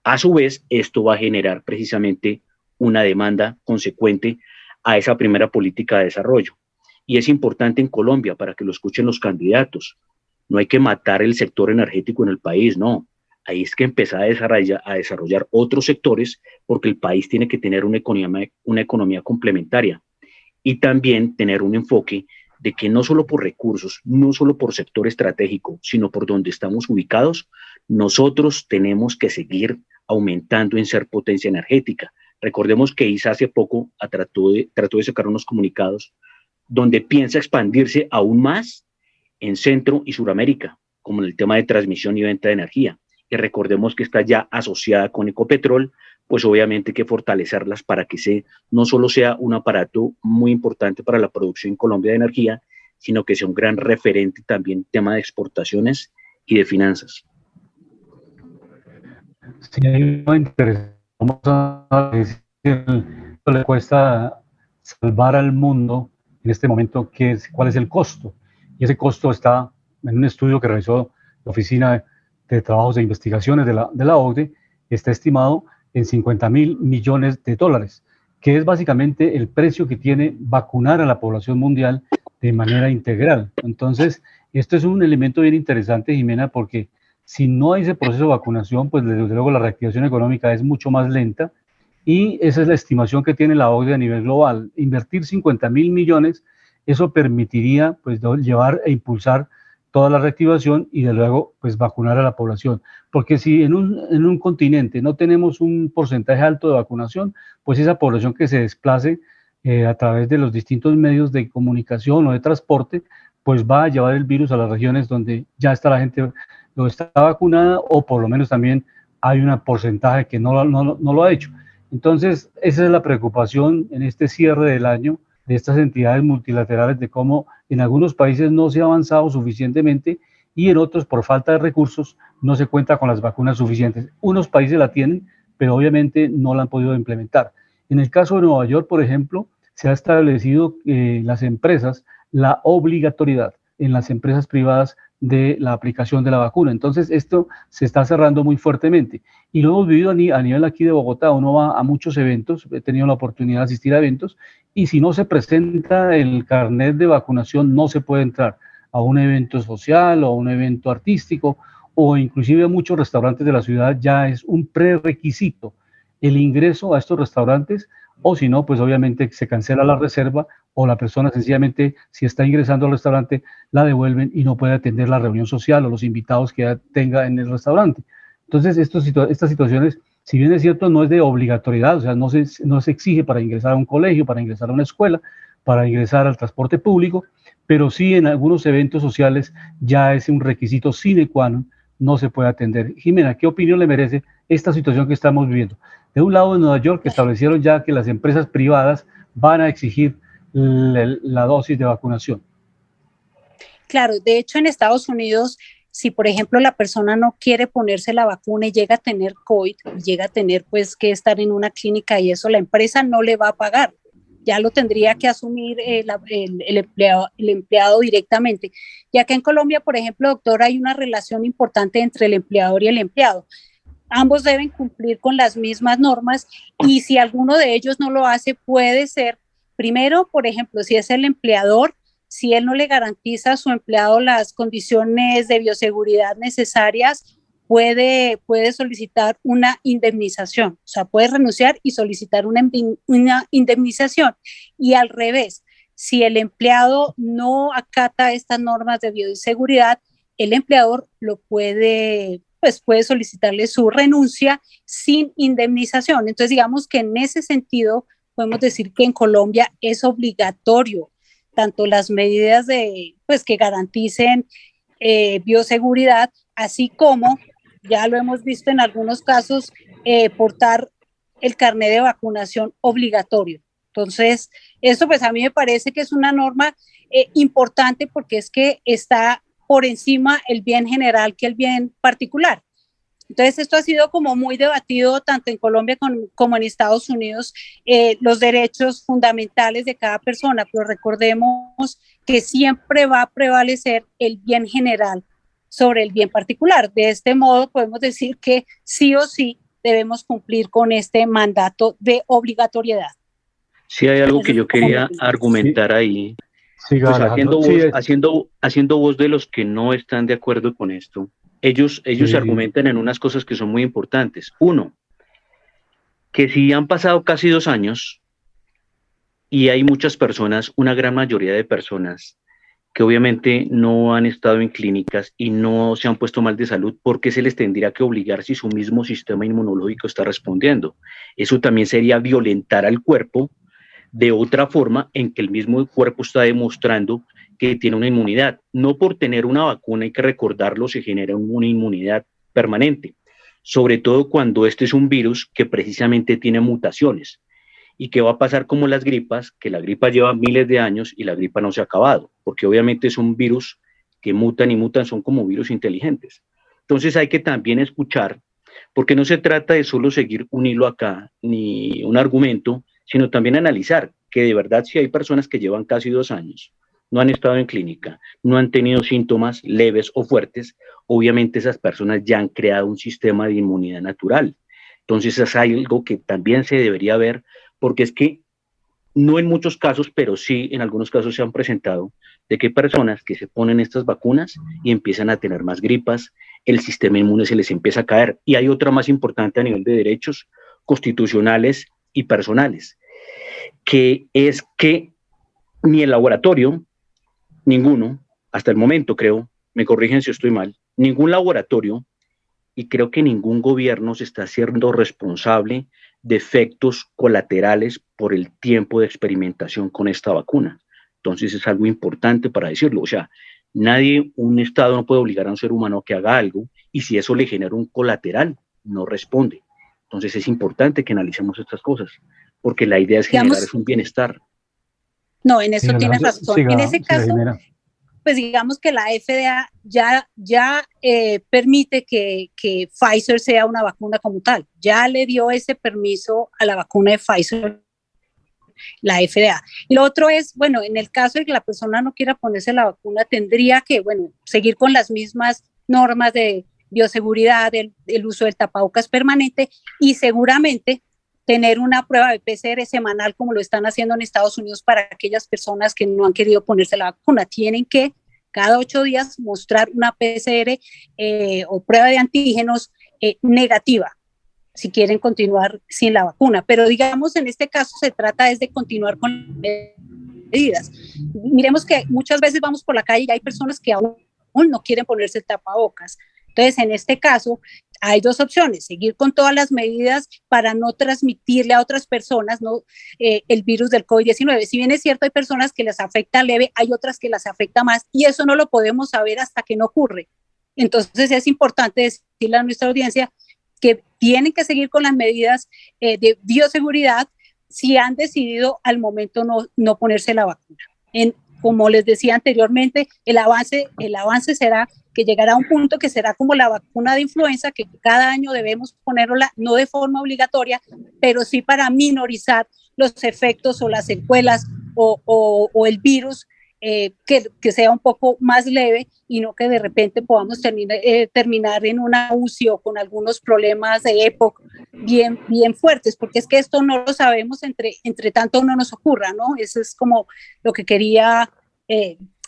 A su vez, esto va a generar precisamente una demanda consecuente a esa primera política de desarrollo. Y es importante en Colombia, para que lo escuchen los candidatos, no hay que matar el sector energético en el país, no. Ahí es que empezar a desarrollar otros sectores, porque el país tiene que tener una economía complementaria. Y también tener un enfoque de que no solo por recursos, no solo por sector estratégico, sino por donde estamos ubicados, nosotros tenemos que seguir aumentando en ser potencia energética. Recordemos que ISA hace poco trató de sacar unos comunicados donde piensa expandirse aún más en Centro y Suramérica, como en el tema de transmisión y venta de energía. Y recordemos que está ya asociada con Ecopetrol, pues obviamente hay que fortalecerlas para que no solo sea un aparato muy importante para la producción en Colombia de energía, sino que sea un gran referente también en tema de exportaciones y de finanzas. Sí, hay una interesante. Vamos a decir que le cuesta salvar al mundo en este momento, cuál es el costo. Y ese costo está en un estudio que realizó la Oficina de Trabajos e Investigaciones de la OCDE, está estimado en $50.000 millones, que es básicamente el precio que tiene vacunar a la población mundial de manera integral. Entonces, esto es un elemento bien interesante, Jimena, porque si no hay ese proceso de vacunación, pues desde luego la reactivación económica es mucho más lenta, y esa es la estimación que tiene la OCDE a nivel global. Invertir $50.000 millones, eso permitiría pues llevar e impulsar toda la reactivación y de luego pues vacunar a la población, porque si en un continente no tenemos un porcentaje alto de vacunación, pues esa población que se desplace a través de los distintos medios de comunicación o de transporte, pues va a llevar el virus a las regiones donde ya está la gente no está vacunada, o por lo menos también hay un porcentaje que no lo ha hecho. Entonces esa es la preocupación en este cierre del año de estas entidades multilaterales, de cómo en algunos países no se ha avanzado suficientemente y en otros, por falta de recursos, no se cuenta con las vacunas suficientes. Unos países la tienen, pero obviamente no la han podido implementar. En el caso de Nueva York, por ejemplo, se ha establecido las empresas, la obligatoriedad en las empresas privadas de la aplicación de la vacuna. Entonces esto se está cerrando muy fuertemente y lo hemos vivido a nivel aquí de Bogotá. Uno va a muchos eventos, he tenido la oportunidad de asistir a eventos, y si no se presenta el carnet de vacunación no se puede entrar. a un evento social o a un evento artístico, o inclusive muchos restaurantes de la ciudad ya es un prerequisito el ingreso a estos restaurantes, o si no, pues obviamente se cancela la reserva o la persona sencillamente, si está ingresando al restaurante, la devuelven y no puede atender la reunión social o los invitados que tenga en el restaurante. Entonces, estas situaciones, si bien es cierto, no es de obligatoriedad, o sea, no se exige para ingresar a un colegio, para ingresar a una escuela, para ingresar al transporte público, pero sí en algunos eventos sociales ya es un requisito sine qua non, no se puede atender. Jimena, ¿qué opinión le merece esta situación que estamos viviendo? De un lado, en Nueva York, establecieron ya que las empresas privadas van a exigir la dosis de vacunación. Claro, de hecho en Estados Unidos, si por ejemplo la persona no quiere ponerse la vacuna y llega a tener COVID, llega a tener pues que estar en una clínica y eso, la empresa no le va a pagar, ya lo tendría que asumir el empleado directamente. Ya que en Colombia, por ejemplo, doctor, hay una relación importante entre el empleador y el empleado. Ambos deben cumplir con las mismas normas y si alguno de ellos no lo hace, puede ser, primero, por ejemplo, si es el empleador, si él no le garantiza a su empleado las condiciones de bioseguridad necesarias, puede solicitar una indemnización, o sea, puede renunciar y solicitar una indemnización. Y al revés, si el empleado no acata estas normas de bioseguridad, el empleador puede solicitarle su renuncia sin indemnización. Entonces, digamos que en ese sentido, podemos decir que en Colombia es obligatorio tanto las medidas que garanticen bioseguridad, así como, ya lo hemos visto en algunos casos, portar el carnet de vacunación obligatorio. Entonces, esto pues a mí me parece que es una norma importante porque es que está por encima el bien general que el bien particular. Entonces, esto ha sido como muy debatido tanto en Colombia como en Estados Unidos, los derechos fundamentales de cada persona, pero recordemos que siempre va a prevalecer el bien general sobre el bien particular. De este modo, podemos decir que sí o sí debemos cumplir con este mandato de obligatoriedad. Sí, hay algo que yo quería argumentar ahí. Sí, pues haciendo voz de los que no están de acuerdo con esto. Ellos se argumentan en unas cosas que son muy importantes. Uno, que si han pasado casi 2 años y hay muchas personas, una gran mayoría de personas, que obviamente no han estado en clínicas y no se han puesto mal de salud, ¿por qué se les tendría que obligar si su mismo sistema inmunológico está respondiendo? Eso también sería violentar al cuerpo de otra forma en que el mismo cuerpo está demostrando que tiene una inmunidad. No por tener una vacuna, hay que recordarlo, se genera una inmunidad permanente, sobre todo cuando este es un virus que precisamente tiene mutaciones. ¿Y qué va a pasar como las gripas? Que la gripa lleva miles de años y la gripa no se ha acabado, porque obviamente son virus que mutan y mutan, son como virus inteligentes. Entonces hay que también escuchar, porque no se trata de solo seguir un hilo acá, ni un argumento, sino también analizar que de verdad si hay personas que llevan casi 2 años, no han estado en clínica, no han tenido síntomas leves o fuertes, obviamente esas personas ya han creado un sistema de inmunidad natural. Entonces es algo que también se debería ver, porque es que no en muchos casos, pero sí en algunos casos se han presentado de que hay personas que se ponen estas vacunas y empiezan a tener más gripas, el sistema inmune se les empieza a caer. Y hay otra más importante a nivel de derechos constitucionales y personales, que es que ni el laboratorio, ninguno, hasta el momento creo, me corrigen si estoy mal, ningún laboratorio y creo que ningún gobierno se está haciendo responsable de efectos colaterales por el tiempo de experimentación con esta vacuna. Entonces es algo importante para decirlo, o sea, un Estado no puede obligar a un ser humano a que haga algo y si eso le genera un colateral, no responde. Entonces es importante que analicemos estas cosas, porque la idea es generar un bienestar. No, en eso tienes razón. En ese caso, pues digamos que la FDA ya permite que Pfizer sea una vacuna como tal. Ya le dio ese permiso a la vacuna de Pfizer, la FDA. Y lo otro es, bueno, en el caso de que la persona no quiera ponerse la vacuna, tendría que, bueno, seguir con las mismas normas de bioseguridad, el uso del tapabocas permanente y seguramente tener una prueba de PCR semanal como lo están haciendo en Estados Unidos para aquellas personas que no han querido ponerse la vacuna. Tienen que cada 8 días mostrar una PCR o prueba de antígenos negativa, si quieren continuar sin la vacuna. Pero digamos, en este caso se trata es de continuar con medidas. Miremos que muchas veces vamos por la calle y hay personas que aún no quieren ponerse el tapabocas. Entonces, en este caso, hay 2 opciones: seguir con todas las medidas para no transmitirle a otras personas, ¿no? El virus del COVID-19. Si bien es cierto, hay personas que les afecta leve, hay otras que las afecta más, y eso no lo podemos saber hasta que no ocurre. Entonces, es importante decirle a nuestra audiencia que tienen que seguir con las medidas de bioseguridad si han decidido al momento no ponerse la vacuna. Como les decía anteriormente, el avance será que llegará a un punto que será como la vacuna de influenza, que cada año debemos ponerla, no de forma obligatoria, pero sí para minorizar los efectos o las secuelas o el virus, que sea un poco más leve y no que de repente podamos terminar en una UCI o con algunos problemas de EPOC bien fuertes, porque es que esto no lo sabemos entre tanto no nos ocurra, ¿no? Eso es como lo que quería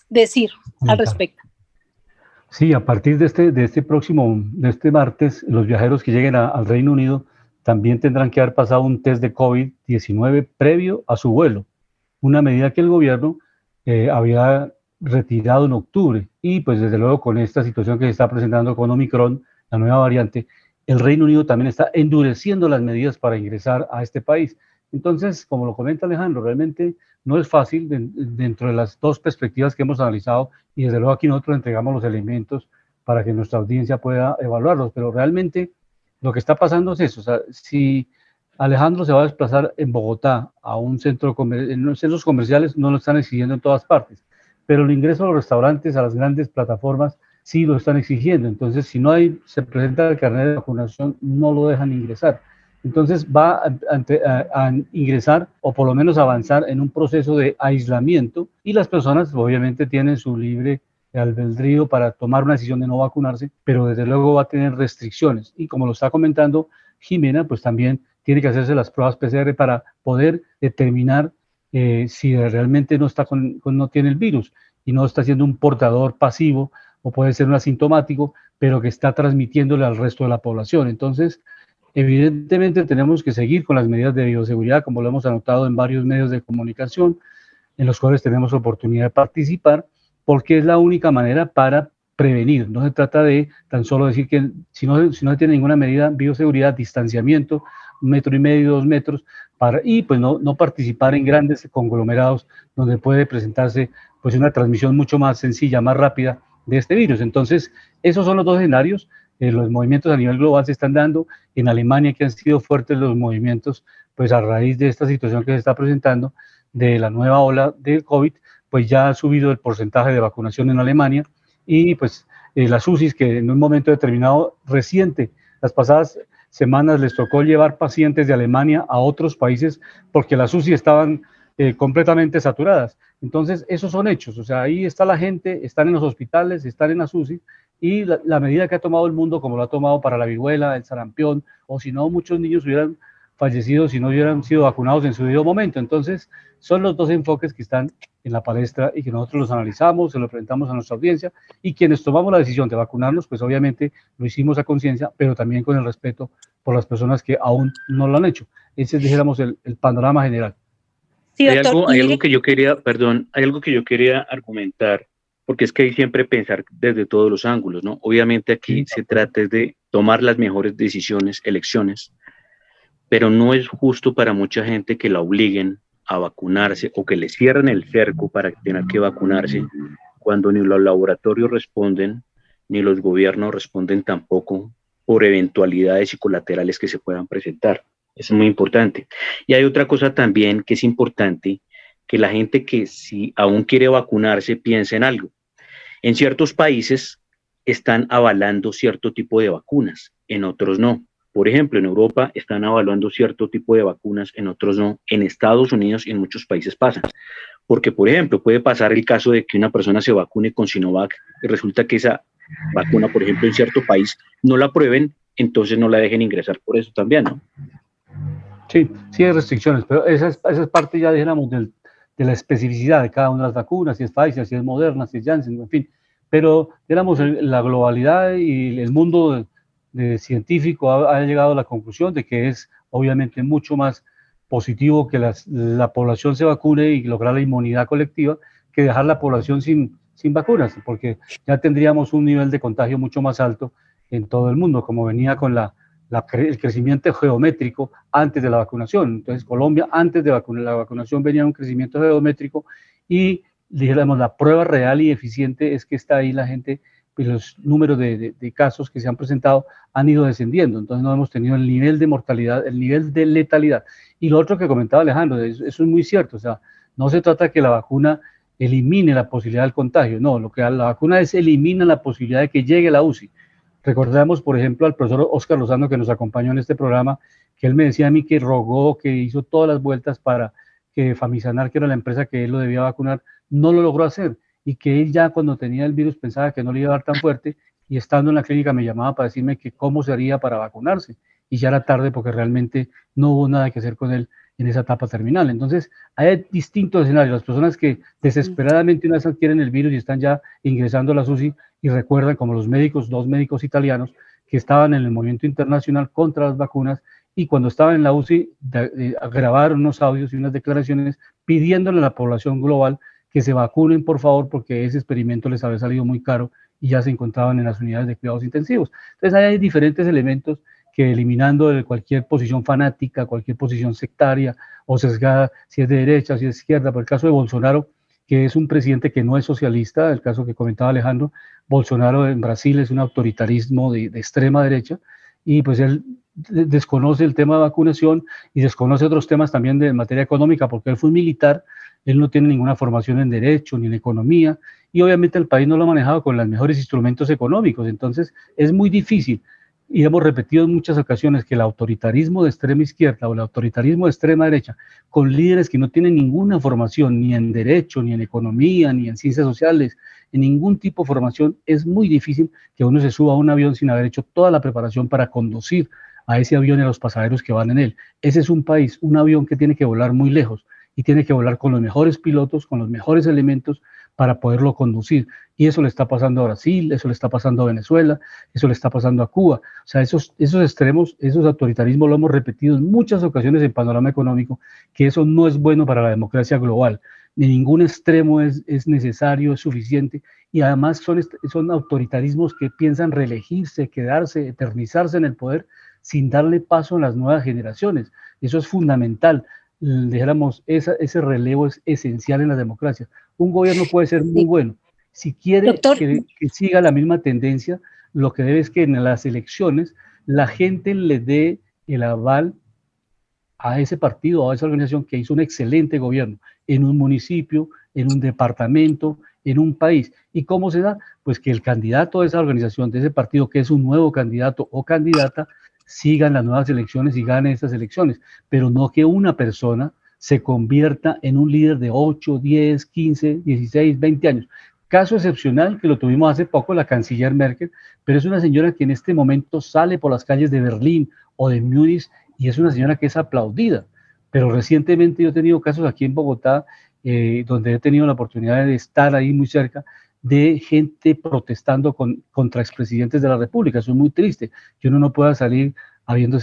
decir al respecto. Sí, a partir de este martes, los viajeros que lleguen al Reino Unido también tendrán que haber pasado un test de COVID-19 previo a su vuelo, una medida que el gobierno había retirado en octubre, y pues desde luego con esta situación que se está presentando con Omicron, la nueva variante, el Reino Unido también está endureciendo las medidas para ingresar a este país. Entonces, como lo comenta Alejandro, realmente no es fácil dentro de las 2 perspectivas que hemos analizado, y desde luego aquí nosotros entregamos los elementos para que nuestra audiencia pueda evaluarlos, pero realmente lo que está pasando es eso. O sea, si Alejandro se va a desplazar en Bogotá a un en los centros comerciales, no lo están exigiendo en todas partes, pero el ingreso a los restaurantes, a las grandes plataformas, sí lo están exigiendo. Entonces, si no se presenta el carnet de vacunación, no lo dejan ingresar. Entonces va a ingresar, o por lo menos avanzar en un proceso de aislamiento, y las personas obviamente tienen su libre albedrío para tomar una decisión de no vacunarse, pero desde luego va a tener restricciones. Y como lo está comentando Jimena, pues también tiene que hacerse las pruebas PCR para poder determinar si realmente no tiene el virus y no está siendo un portador pasivo, o puede ser un asintomático, pero que está transmitiéndole al resto de la población. Entonces, evidentemente tenemos que seguir con las medidas de bioseguridad, como lo hemos anotado en varios medios de comunicación, en los cuales tenemos oportunidad de participar, porque es la única manera para prevenir. No se trata de tan solo decir que si no se tiene ninguna medida, bioseguridad, distanciamiento, 1,5 metros, 2 metros, y pues no participar en grandes conglomerados donde puede presentarse pues una transmisión mucho más sencilla, más rápida de este virus. Entonces, esos son los 2 escenarios. Los movimientos a nivel global se están dando. En Alemania, que han sido fuertes los movimientos, pues a raíz de esta situación que se está presentando, de la nueva ola del COVID, pues ya ha subido el porcentaje de vacunación en Alemania, y pues las UCIs, que en un momento determinado reciente, las pasadas semanas les tocó llevar pacientes de Alemania a otros países porque las UCI estaban completamente saturadas. Entonces, esos son hechos. O sea, ahí está la gente, están en los hospitales, están en las UCI, y la medida que ha tomado el mundo, como lo ha tomado para la viruela, el sarampión, o si no, muchos niños hubieran fallecido si no hubieran sido vacunados en su debido momento. Entonces, son los 2 enfoques que están en la palestra y que nosotros los analizamos, se lo presentamos a nuestra audiencia, y quienes tomamos la decisión de vacunarnos, pues obviamente lo hicimos a conciencia, pero también con el respeto por las personas que aún no lo han hecho. Ese es, dijéramos, el panorama general. Sí, hay algo que yo quería argumentar, porque es que hay siempre pensar desde todos los ángulos, ¿no? Obviamente aquí se trata de tomar las mejores decisiones, elecciones, pero no es justo para mucha gente que la obliguen a vacunarse o que le cierren el cerco para tener que vacunarse, cuando ni los laboratorios responden, ni los gobiernos responden tampoco por eventualidades y colaterales que se puedan presentar. Eso es muy importante. Y hay otra cosa también que es importante, que la gente que si aún quiere vacunarse piense en algo. En ciertos países están avalando cierto tipo de vacunas, en otros no. Por ejemplo, en Europa están evaluando cierto tipo de vacunas, en otros no. En Estados Unidos y en muchos países pasan. Porque, por ejemplo, puede pasar el caso de que una persona se vacune con Sinovac y resulta que esa vacuna, por ejemplo, en cierto país no la aprueben, entonces no la dejen ingresar por eso también, ¿no? Sí hay restricciones, pero esa es parte ya, digamos, la especificidad de cada una de las vacunas, si es Pfizer, si es Moderna, si es Janssen, en fin. Pero, digamos, la globalidad y el mundo científico ha llegado a la conclusión de que es obviamente mucho más positivo que la población se vacune y lograr la inmunidad colectiva que dejar la población sin vacunas, porque ya tendríamos un nivel de contagio mucho más alto en todo el mundo, como venía con el crecimiento geométrico antes de la vacunación. Entonces, Colombia, antes de la vacunación, venía un crecimiento geométrico y, dijéramos, la prueba real y eficiente es que está ahí la gente, pues los números de casos que se han presentado han ido descendiendo. Entonces, no hemos tenido el nivel de mortalidad, el nivel de letalidad. Y lo otro que comentaba Alejandro, eso es muy cierto. O sea, no se trata que la vacuna elimine la posibilidad del contagio. No, lo que la vacuna elimina la posibilidad de que llegue la UCI. Recordamos, por ejemplo, al profesor Oscar Lozano, que nos acompañó en este programa, que él me decía a mí que rogó, que hizo todas las vueltas para que Famisanar, que era la empresa que él lo debía vacunar, no lo logró hacer, y que él ya cuando tenía el virus pensaba que no le iba a dar tan fuerte, y estando en la clínica me llamaba para decirme que cómo se haría para vacunarse, y ya era tarde porque realmente no hubo nada que hacer con él en esa etapa terminal. Entonces, hay distintos escenarios. Las personas que desesperadamente una vez adquieren el virus y están ya ingresando a la UCI y recuerdan, como los médicos, 2 médicos italianos que estaban en el movimiento internacional contra las vacunas y cuando estaban en la UCI grabaron unos audios y unas declaraciones pidiéndole a la población global que se vacunen, por favor, porque ese experimento les había salido muy caro y ya se encontraban en las unidades de cuidados intensivos. Entonces, hay diferentes elementos que eliminando cualquier posición fanática, cualquier posición sectaria o sesgada, si es de derecha, si es de izquierda. Por el caso de Bolsonaro, que es un presidente que no es socialista, el caso que comentaba Alejandro, Bolsonaro en Brasil es un autoritarismo de extrema derecha, y pues él desconoce el tema de vacunación y desconoce otros temas también de materia económica, porque él fue un militar, él no tiene ninguna formación en derecho ni en economía, y obviamente el país no lo ha manejado con los mejores instrumentos económicos. Entonces es muy difícil. Y hemos repetido en muchas ocasiones que el autoritarismo de extrema izquierda o el autoritarismo de extrema derecha, con líderes que no tienen ninguna formación ni en derecho, ni en economía, ni en ciencias sociales, en ningún tipo de formación, es muy difícil que uno se suba a un avión sin haber hecho toda la preparación para conducir a ese avión y a los pasajeros que van en él. Ese es un país, un avión que tiene que volar muy lejos y tiene que volar con los mejores pilotos, con los mejores elementos para poderlo conducir. Y eso le está pasando a Brasil, eso le está pasando a Venezuela, eso le está pasando a Cuba. O sea, esos extremos, esos autoritarismos lo hemos repetido en muchas ocasiones en Panorama Económico, que eso no es bueno para la democracia global. Ni ningún extremo es necesario, es suficiente. Y además son autoritarismos que piensan reelegirse, quedarse, eternizarse en el poder sin darle paso a las nuevas generaciones. Eso es fundamental. Dijéramos, ese relevo es esencial en la democracia. Un gobierno puede ser muy bueno. Si quiere que siga la misma tendencia, lo que debe es que en las elecciones la gente le dé el aval a ese partido, a esa organización que hizo un excelente gobierno en un municipio, en un departamento, en un país. ¿Y cómo se da? Pues que el candidato de esa organización, de ese partido, que es un nuevo candidato o candidata, sigan las nuevas elecciones y gane esas elecciones, pero no que una persona se convierta en un líder de 8, 10, 15, 16, 20 años. Caso excepcional que lo tuvimos hace poco, la canciller Merkel, pero es una señora que en este momento sale por las calles de Berlín o de Múnich y es una señora que es aplaudida. Pero recientemente yo he tenido casos aquí en Bogotá, donde he tenido la oportunidad de estar ahí muy cerca, de gente protestando contra expresidentes de la República. Eso es muy triste, que uno no pueda salir habiendo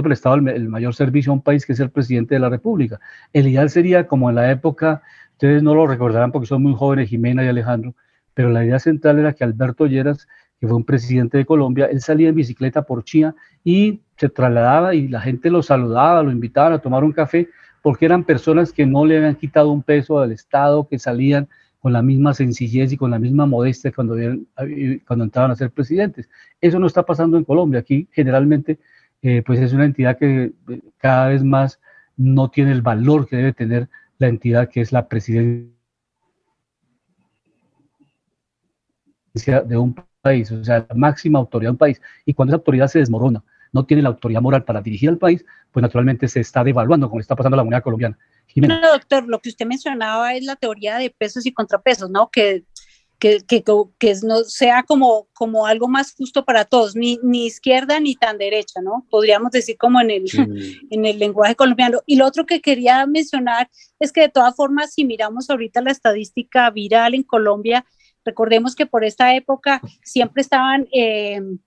prestado el mayor servicio a un país que es el presidente de la República. El ideal sería como en la época, ustedes no lo recordarán porque son muy jóvenes, Jimena y Alejandro, pero la idea central era que Alberto Lleras, que fue un presidente de Colombia, él salía en bicicleta por Chía y se trasladaba y la gente lo saludaba, lo invitaban a tomar un café, porque eran personas que no le habían quitado un peso al Estado, que salían con la misma sencillez y con la misma modestia cuando entraban a ser presidentes. Eso no está pasando en Colombia. Aquí generalmente pues es una entidad que cada vez más no tiene el valor que debe tener la entidad que es la presidencia de un país, o sea, la máxima autoridad de un país. Y cuando esa autoridad se desmorona, no tiene la autoridad moral para dirigir al país, pues naturalmente se está devaluando, como le está pasando a la moneda colombiana. Jimena. No, doctor, lo que usted mencionaba es la teoría de pesos y contrapesos, ¿no? Que no sea como algo más justo para todos, ni izquierda ni tan derecha, ¿no? Podríamos decir como en el lenguaje colombiano. Y lo otro que quería mencionar es que de todas formas, si miramos ahorita la estadística viral en Colombia, recordemos que por esta época siempre estaban,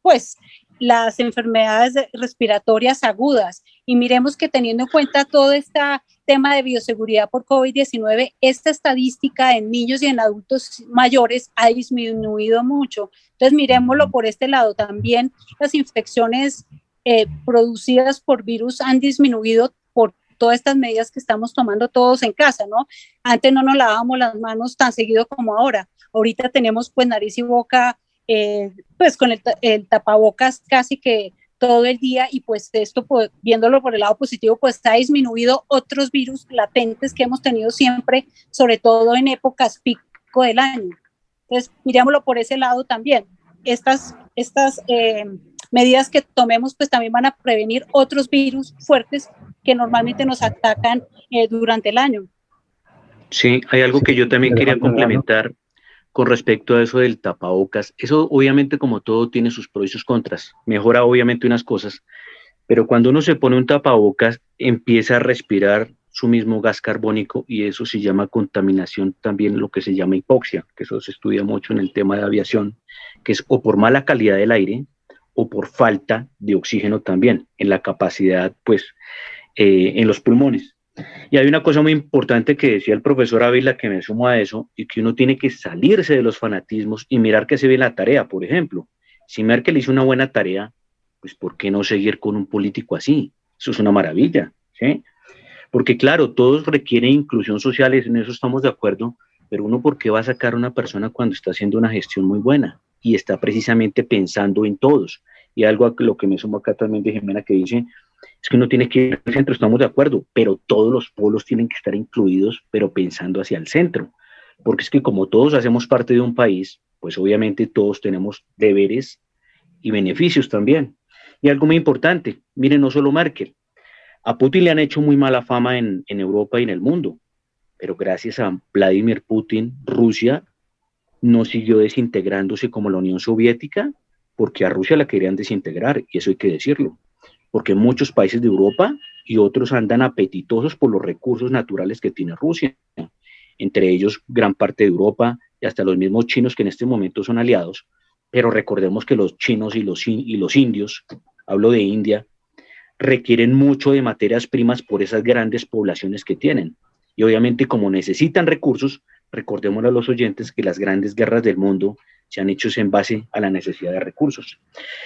pues, las enfermedades respiratorias agudas, y miremos que teniendo en cuenta todo este tema de bioseguridad por COVID-19, esta estadística en niños y en adultos mayores ha disminuido mucho. Entonces miremoslo por este lado. También las infecciones producidas por virus han disminuido por todas estas medidas que estamos tomando todos en casa, ¿no? Antes no nos lavábamos las manos tan seguido como ahora. Ahorita tenemos pues nariz y boca pues con el tapabocas casi que todo el día, y pues esto, pues, viéndolo por el lado positivo, pues ha disminuido otros virus latentes que hemos tenido siempre, sobre todo en épocas pico del año. Entonces, mirémoslo por ese lado también. Estas medidas que tomemos pues también van a prevenir otros virus fuertes que normalmente nos atacan durante el año. Sí, hay algo que yo también quería complementar con respecto a eso del tapabocas. Eso obviamente, como todo, tiene sus pros y sus contras. Mejora obviamente unas cosas, pero cuando uno se pone un tapabocas empieza a respirar su mismo gas carbónico, y eso se llama contaminación, también lo que se llama hipoxia, que eso se estudia mucho en el tema de aviación, que es o por mala calidad del aire o por falta de oxígeno también en la capacidad, pues, en los pulmones. Y hay una cosa muy importante que decía el profesor Ávila, que me sumo a eso, y que uno tiene que salirse de los fanatismos y mirar que se ve la tarea. Por ejemplo, si Merkel hizo una buena tarea, pues ¿por qué no seguir con un político así? Eso es una maravilla, ¿sí? Porque claro, todos requieren inclusión social, en eso estamos de acuerdo, pero uno, ¿por qué va a sacar a una persona cuando está haciendo una gestión muy buena y está precisamente pensando en todos? Y algo a lo que me sumo acá también de Jimena, que dice, es que uno tiene que ir al centro, estamos de acuerdo, pero todos los polos tienen que estar incluidos, pero pensando hacia el centro, porque es que como todos hacemos parte de un país, pues obviamente todos tenemos deberes y beneficios también. Y algo muy importante, miren, no solo Merkel, a Putin le han hecho muy mala fama en Europa y en el mundo, pero gracias a Vladimir Putin, Rusia no siguió desintegrándose como la Unión Soviética, porque a Rusia la querían desintegrar, y eso hay que decirlo, porque muchos países de Europa y otros andan apetitosos por los recursos naturales que tiene Rusia, entre ellos gran parte de Europa y hasta los mismos chinos que en este momento son aliados, pero recordemos que los chinos y los indios, hablo de India, requieren mucho de materias primas por esas grandes poblaciones que tienen, y obviamente como necesitan recursos, recordemos a los oyentes que las grandes guerras del mundo se han hecho en base a la necesidad de recursos.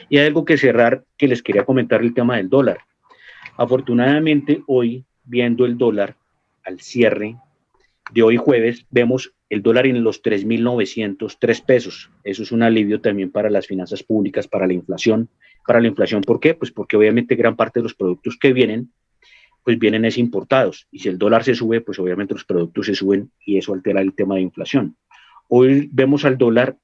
Y hay algo que cerrar, que les quería comentar, el tema del dólar. Afortunadamente hoy, viendo el dólar al cierre de hoy jueves, vemos el dólar en los 3.903 pesos. Eso es un alivio también para las finanzas públicas, para la inflación. Para la inflación, ¿por qué? Pues porque obviamente gran parte de los productos que vienen, pues vienen es importados. Y si el dólar se sube, pues obviamente los productos se suben y eso altera el tema de inflación. Hoy vemos al dólar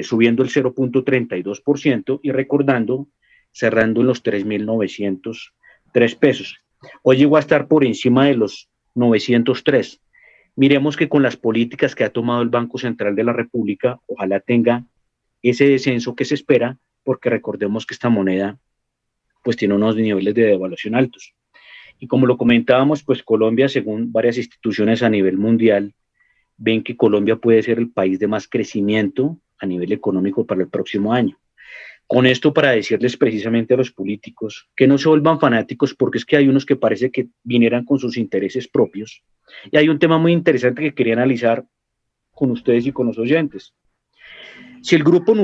subiendo el 0.32% y recordando, cerrando en los 3.903 pesos. Hoy llegó a estar por encima de los 903. Miremos que con las políticas que ha tomado el Banco Central de la República, ojalá tenga ese descenso que se espera, porque recordemos que esta moneda pues tiene unos niveles de devaluación altos. Y como lo comentábamos, pues Colombia, según varias instituciones a nivel mundial, ven que Colombia puede ser el país de más crecimiento a nivel económico para el próximo año. Con esto, para decirles precisamente a los políticos que no se vuelvan fanáticos, porque es que hay unos que parece que vinieran con sus intereses propios. Y hay un tema muy interesante que quería analizar con ustedes y con los oyentes. Si el grupo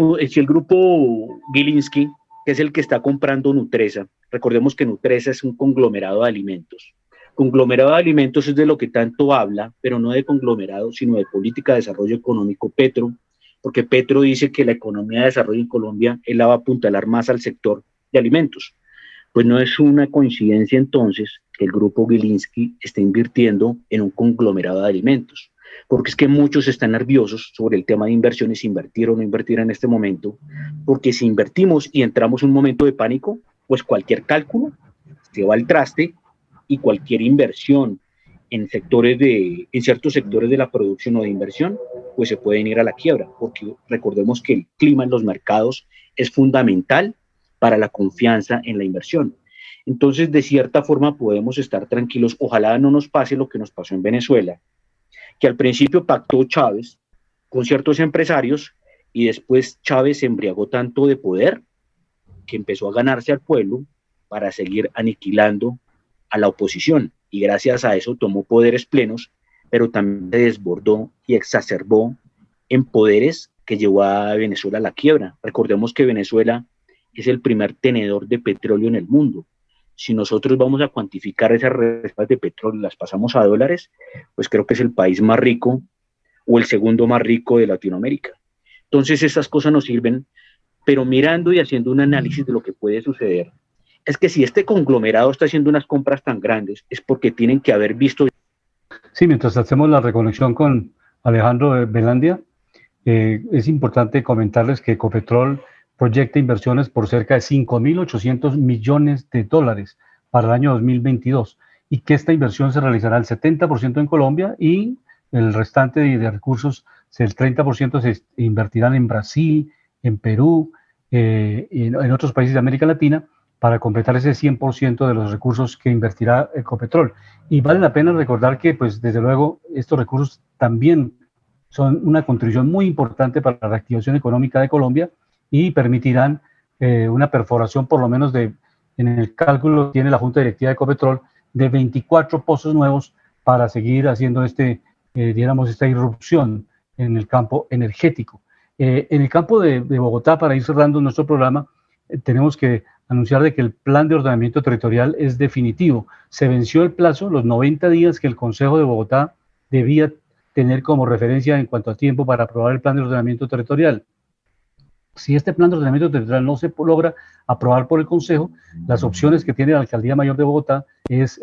Gilinski, que es el que está comprando Nutresa, recordemos que Nutresa es un conglomerado de alimentos. Conglomerado de alimentos es de lo que tanto habla, pero no de conglomerado, sino de política de desarrollo económico Petro, porque Petro dice que la economía de desarrollo en Colombia él la va a apuntalar más al sector de alimentos. Pues no es una coincidencia entonces que el grupo Gilinski esté invirtiendo en un conglomerado de alimentos, porque es que muchos están nerviosos sobre el tema de inversiones, invertir o no invertir en este momento, porque si invertimos y entramos en un momento de pánico, pues cualquier cálculo se va al traste y cualquier inversión en ciertos sectores de la producción o de inversión, pues se pueden ir a la quiebra, porque recordemos que el clima en los mercados es fundamental para la confianza en la inversión. Entonces, de cierta forma, podemos estar tranquilos. Ojalá no nos pase lo que nos pasó en Venezuela, que al principio pactó Chávez con ciertos empresarios y después Chávez se embriagó tanto de poder que empezó a ganarse al pueblo para seguir aniquilando a la oposición, y gracias a eso tomó poderes plenos, pero también se desbordó y exacerbó en poderes que llevó a Venezuela a la quiebra. Recordemos que Venezuela es el primer tenedor de petróleo en el mundo. Si nosotros vamos a cuantificar esas reservas de petróleo, las pasamos a dólares, pues creo que es el país más rico o el segundo más rico de Latinoamérica. Entonces esas cosas nos sirven, pero mirando y haciendo un análisis de lo que puede suceder, es que si este conglomerado está haciendo unas compras tan grandes, es porque tienen que haber visto... Sí, mientras hacemos la reconexión con Alejandro Velandia, es importante comentarles que Ecopetrol proyecta inversiones por cerca de 5.800 millones de dólares para el año 2022 y que esta inversión se realizará el 70% en Colombia y el restante de recursos, el 30% se invertirán en Brasil, en Perú y en otros países de América Latina para completar ese 100% de los recursos que invertirá Ecopetrol. Y vale la pena recordar que, pues, desde luego, estos recursos también son una contribución muy importante para la reactivación económica de Colombia y permitirán una perforación, por lo menos en el cálculo que tiene la Junta Directiva de Ecopetrol, de 24 pozos nuevos para seguir haciendo esta irrupción en el campo energético. En el campo de Bogotá, para ir cerrando nuestro programa, tenemos que anunciar de que el plan de ordenamiento territorial es definitivo. Se venció el plazo, los 90 días que el Consejo de Bogotá debía tener como referencia en cuanto a tiempo para aprobar el plan de ordenamiento territorial. Si este plan de ordenamiento territorial no se logra aprobar por el Consejo, las opciones que tiene la Alcaldía Mayor de Bogotá es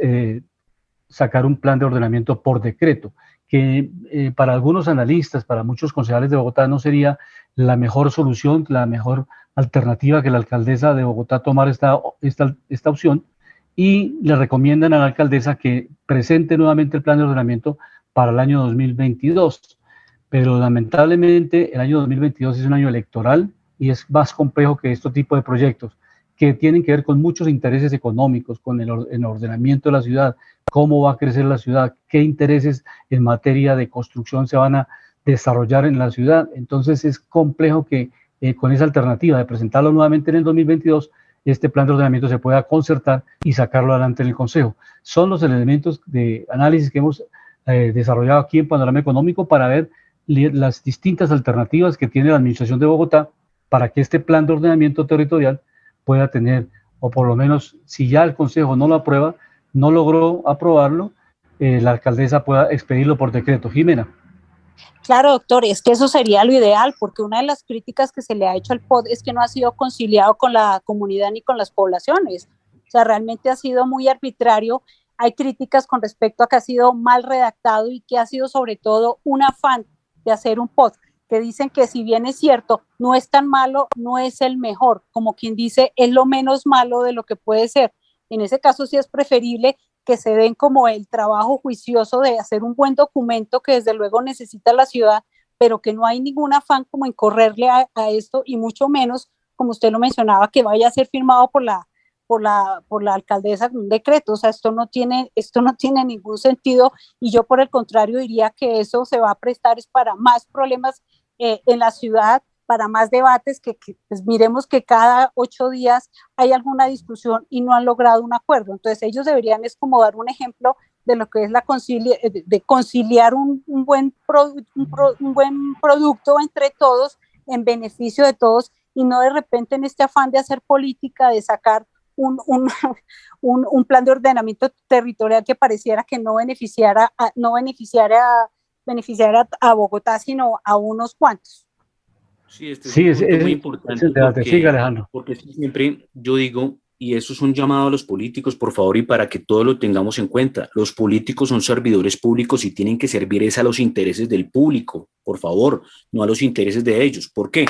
sacar un plan de ordenamiento por decreto, que para algunos analistas, para muchos concejales de Bogotá, no sería la mejor solución, la mejor alternativa que la alcaldesa de Bogotá tomar esta opción, y le recomiendan a la alcaldesa que presente nuevamente el plan de ordenamiento para el año 2022. Pero lamentablemente el año 2022 es un año electoral y es más complejo que este tipo de proyectos que tienen que ver con muchos intereses económicos, con el ordenamiento de la ciudad, cómo va a crecer la ciudad, qué intereses en materia de construcción se van a desarrollar en la ciudad. Entonces es complejo que con esa alternativa de presentarlo nuevamente en el 2022, este plan de ordenamiento se pueda concertar y sacarlo adelante en el Consejo. Son los elementos de análisis que hemos desarrollado aquí en Panorama Económico para ver las distintas alternativas que tiene la Administración de Bogotá para que este plan de ordenamiento territorial pueda tener, o por lo menos, si ya el Consejo no lo aprueba, no logró aprobarlo, la alcaldesa pueda expedirlo por decreto. Jimena. Claro, doctor, es que eso sería lo ideal, porque una de las críticas que se le ha hecho al POT es que no ha sido conciliado con la comunidad ni con las poblaciones. O sea, realmente ha sido muy arbitrario. Hay críticas con respecto a que ha sido mal redactado y que ha sido sobre todo un afán de hacer un POT, que dicen que si bien es cierto, no es tan malo, no es el mejor, como quien dice, es lo menos malo de lo que puede ser. En ese caso sí es preferible que se den como el trabajo juicioso de hacer un buen documento que desde luego necesita la ciudad, pero que no hay ningún afán como en correrle a esto, y mucho menos, como usted lo mencionaba, que vaya a ser firmado por la alcaldesa con un decreto. O sea, esto no tiene ningún sentido, y yo por el contrario diría que eso se va a prestar es para más problemas en la ciudad, para más debates, que pues miremos que cada 8 días hay alguna discusión y no han logrado un acuerdo. Entonces ellos deberían es como dar un ejemplo de lo que es de conciliar un buen producto entre todos, en beneficio de todos, y no de repente en este afán de hacer política, de sacar un plan de ordenamiento territorial que pareciera que no beneficiara a Bogotá, sino a unos cuantos. Sí, es muy importante porque siempre yo digo, y eso es un llamado a los políticos, por favor, y para que todos lo tengamos en cuenta, los políticos son servidores públicos y tienen que servir a los intereses del público, por favor, no a los intereses de ellos. ¿Por qué?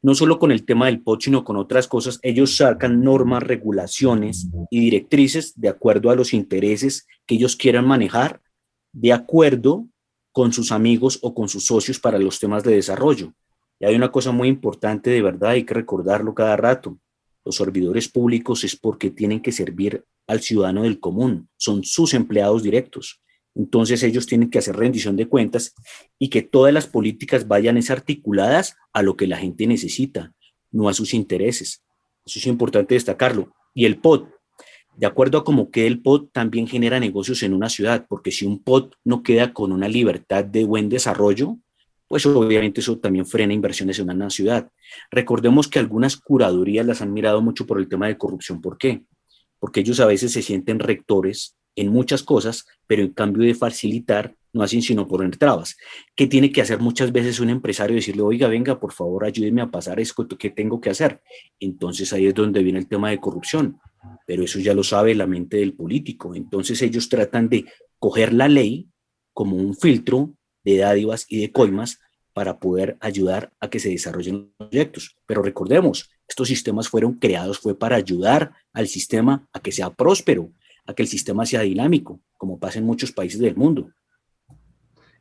No solo con el tema del POT, sino con otras cosas. Ellos sacan normas, regulaciones y directrices de acuerdo a los intereses que ellos quieran manejar de acuerdo con sus amigos o con sus socios para los temas de desarrollo. Y hay una cosa muy importante, de verdad, hay que recordarlo cada rato. Los servidores públicos es porque tienen que servir al ciudadano del común, son sus empleados directos. Entonces ellos tienen que hacer rendición de cuentas y que todas las políticas vayan articuladas a lo que la gente necesita, no a sus intereses. Eso es importante destacarlo. Y el POT, de acuerdo a cómo quede el POT, también genera negocios en una ciudad, porque si un POT no queda con una libertad de buen desarrollo, pues obviamente eso también frena inversiones en una ciudad. Recordemos que algunas curadurías las han mirado mucho por el tema de corrupción. ¿Por qué? Porque ellos a veces se sienten rectores en muchas cosas, pero en cambio de facilitar, no hacen sino poner trabas. ¿Qué tiene que hacer muchas veces un empresario? Decirle, oiga, venga, por favor, ayúdeme a pasar esto, ¿qué tengo que hacer? Entonces ahí es donde viene el tema de corrupción, pero eso ya lo sabe la mente del político. Entonces ellos tratan de coger la ley como un filtro de dádivas y de coimas para poder ayudar a que se desarrollen proyectos. Pero recordemos, estos sistemas fueron creados, fue para ayudar al sistema a que sea próspero, a que el sistema sea dinámico, como pasa en muchos países del mundo.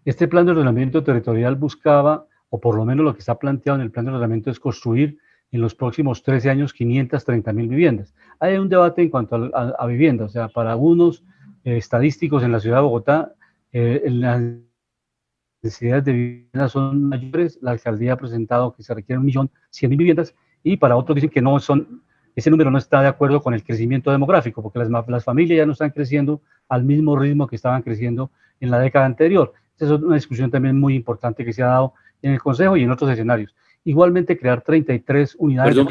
Este plan de ordenamiento territorial buscaba, o por lo menos lo que está planteado en el plan de ordenamiento, es construir en los próximos 13 años 530.000 viviendas. Hay un debate en cuanto a vivienda, o sea, para algunos estadísticos en la ciudad de Bogotá, las necesidades de viviendas son mayores. La alcaldía ha presentado que se requieren 1.100.000 viviendas, y para otros dicen que no son, ese número no está de acuerdo con el crecimiento demográfico, porque las familias ya no están creciendo al mismo ritmo que estaban creciendo en la década anterior. Esa es una discusión también muy importante que se ha dado en el Consejo y en otros escenarios. Igualmente, crear 33 unidades. Perdón,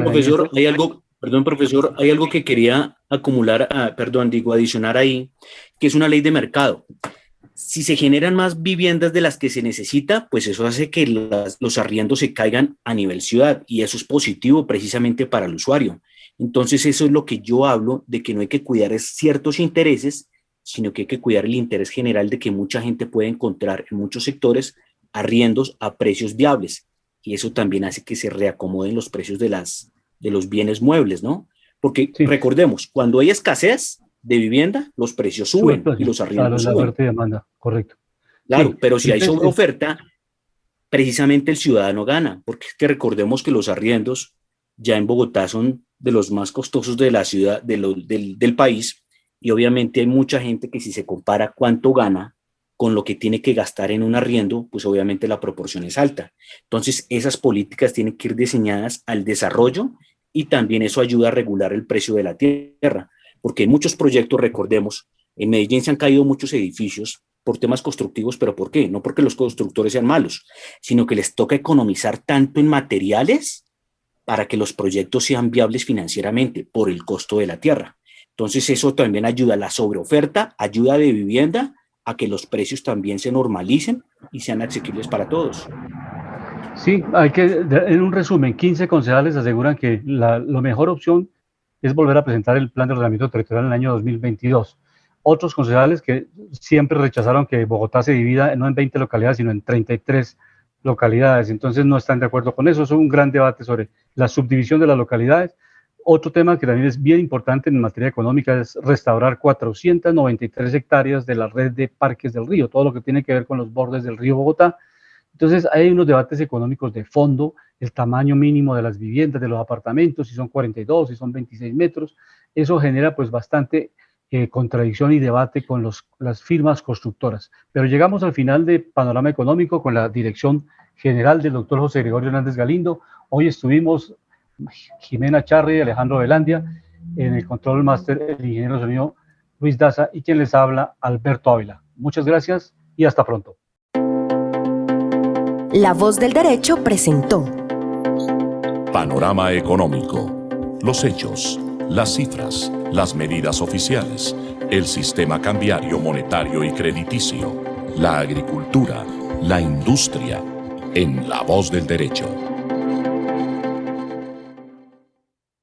profesor, hay algo que quería adicionar ahí, que es una ley de mercado. Si se generan más viviendas de las que se necesita, pues eso hace que los arriendos se caigan a nivel ciudad, y eso es positivo precisamente para el usuario. Entonces eso es lo que yo hablo, de que no hay que cuidar ciertos intereses, sino que hay que cuidar el interés general de que mucha gente puede encontrar en muchos sectores arriendos a precios viables, y eso también hace que se reacomoden los precios de los bienes muebles, ¿no? Porque sí, recordemos, cuando hay escasez de vivienda, los precios suben y los arriendos suben. La oferta y demanda, correcto. Claro, sí, pero si hay sobreoferta, precisamente el ciudadano gana, porque es que recordemos que los arriendos ya en Bogotá son de los más costosos de la ciudad, del país, y obviamente hay mucha gente que, si se compara cuánto gana con lo que tiene que gastar en un arriendo, pues obviamente la proporción es alta. Entonces esas políticas tienen que ir diseñadas al desarrollo, y también eso ayuda a regular el precio de la tierra, porque en muchos proyectos, recordemos, en Medellín se han caído muchos edificios por temas constructivos. ¿Pero por qué? No porque los constructores sean malos, sino que les toca economizar tanto en materiales para que los proyectos sean viables financieramente por el costo de la tierra. Entonces eso también ayuda a la sobreoferta, ayuda de vivienda, a que los precios también se normalicen y sean asequibles para todos. Sí, en un resumen, 15 concejales aseguran que la mejor opción es volver a presentar el plan de ordenamiento territorial en el año 2022. Otros concejales que siempre rechazaron que Bogotá se divida no en 20 localidades, sino en 33 localidades. Entonces no están de acuerdo con eso. Es un gran debate sobre la subdivisión de las localidades. Otro tema que también es bien importante en materia económica es restaurar 493 hectáreas de la red de parques del río, todo lo que tiene que ver con los bordes del río Bogotá. Entonces hay unos debates económicos de fondo, el tamaño mínimo de las viviendas, de los apartamentos, si son 42, si son 26 metros. Eso genera pues bastante contradicción y debate con las firmas constructoras. Pero llegamos al final de Panorama Económico con la dirección general del doctor José Gregorio Hernández Galindo. Hoy estuvimos Jimena Charri y Alejandro Velandia, en el control máster el ingeniero de sonido Luis Daza, y quien les habla, Alberto Ávila. Muchas gracias y hasta pronto. La Voz del Derecho presentó Panorama Económico. Los hechos, las cifras, las medidas oficiales, el sistema cambiario, monetario y crediticio, la agricultura, la industria, en La Voz del Derecho.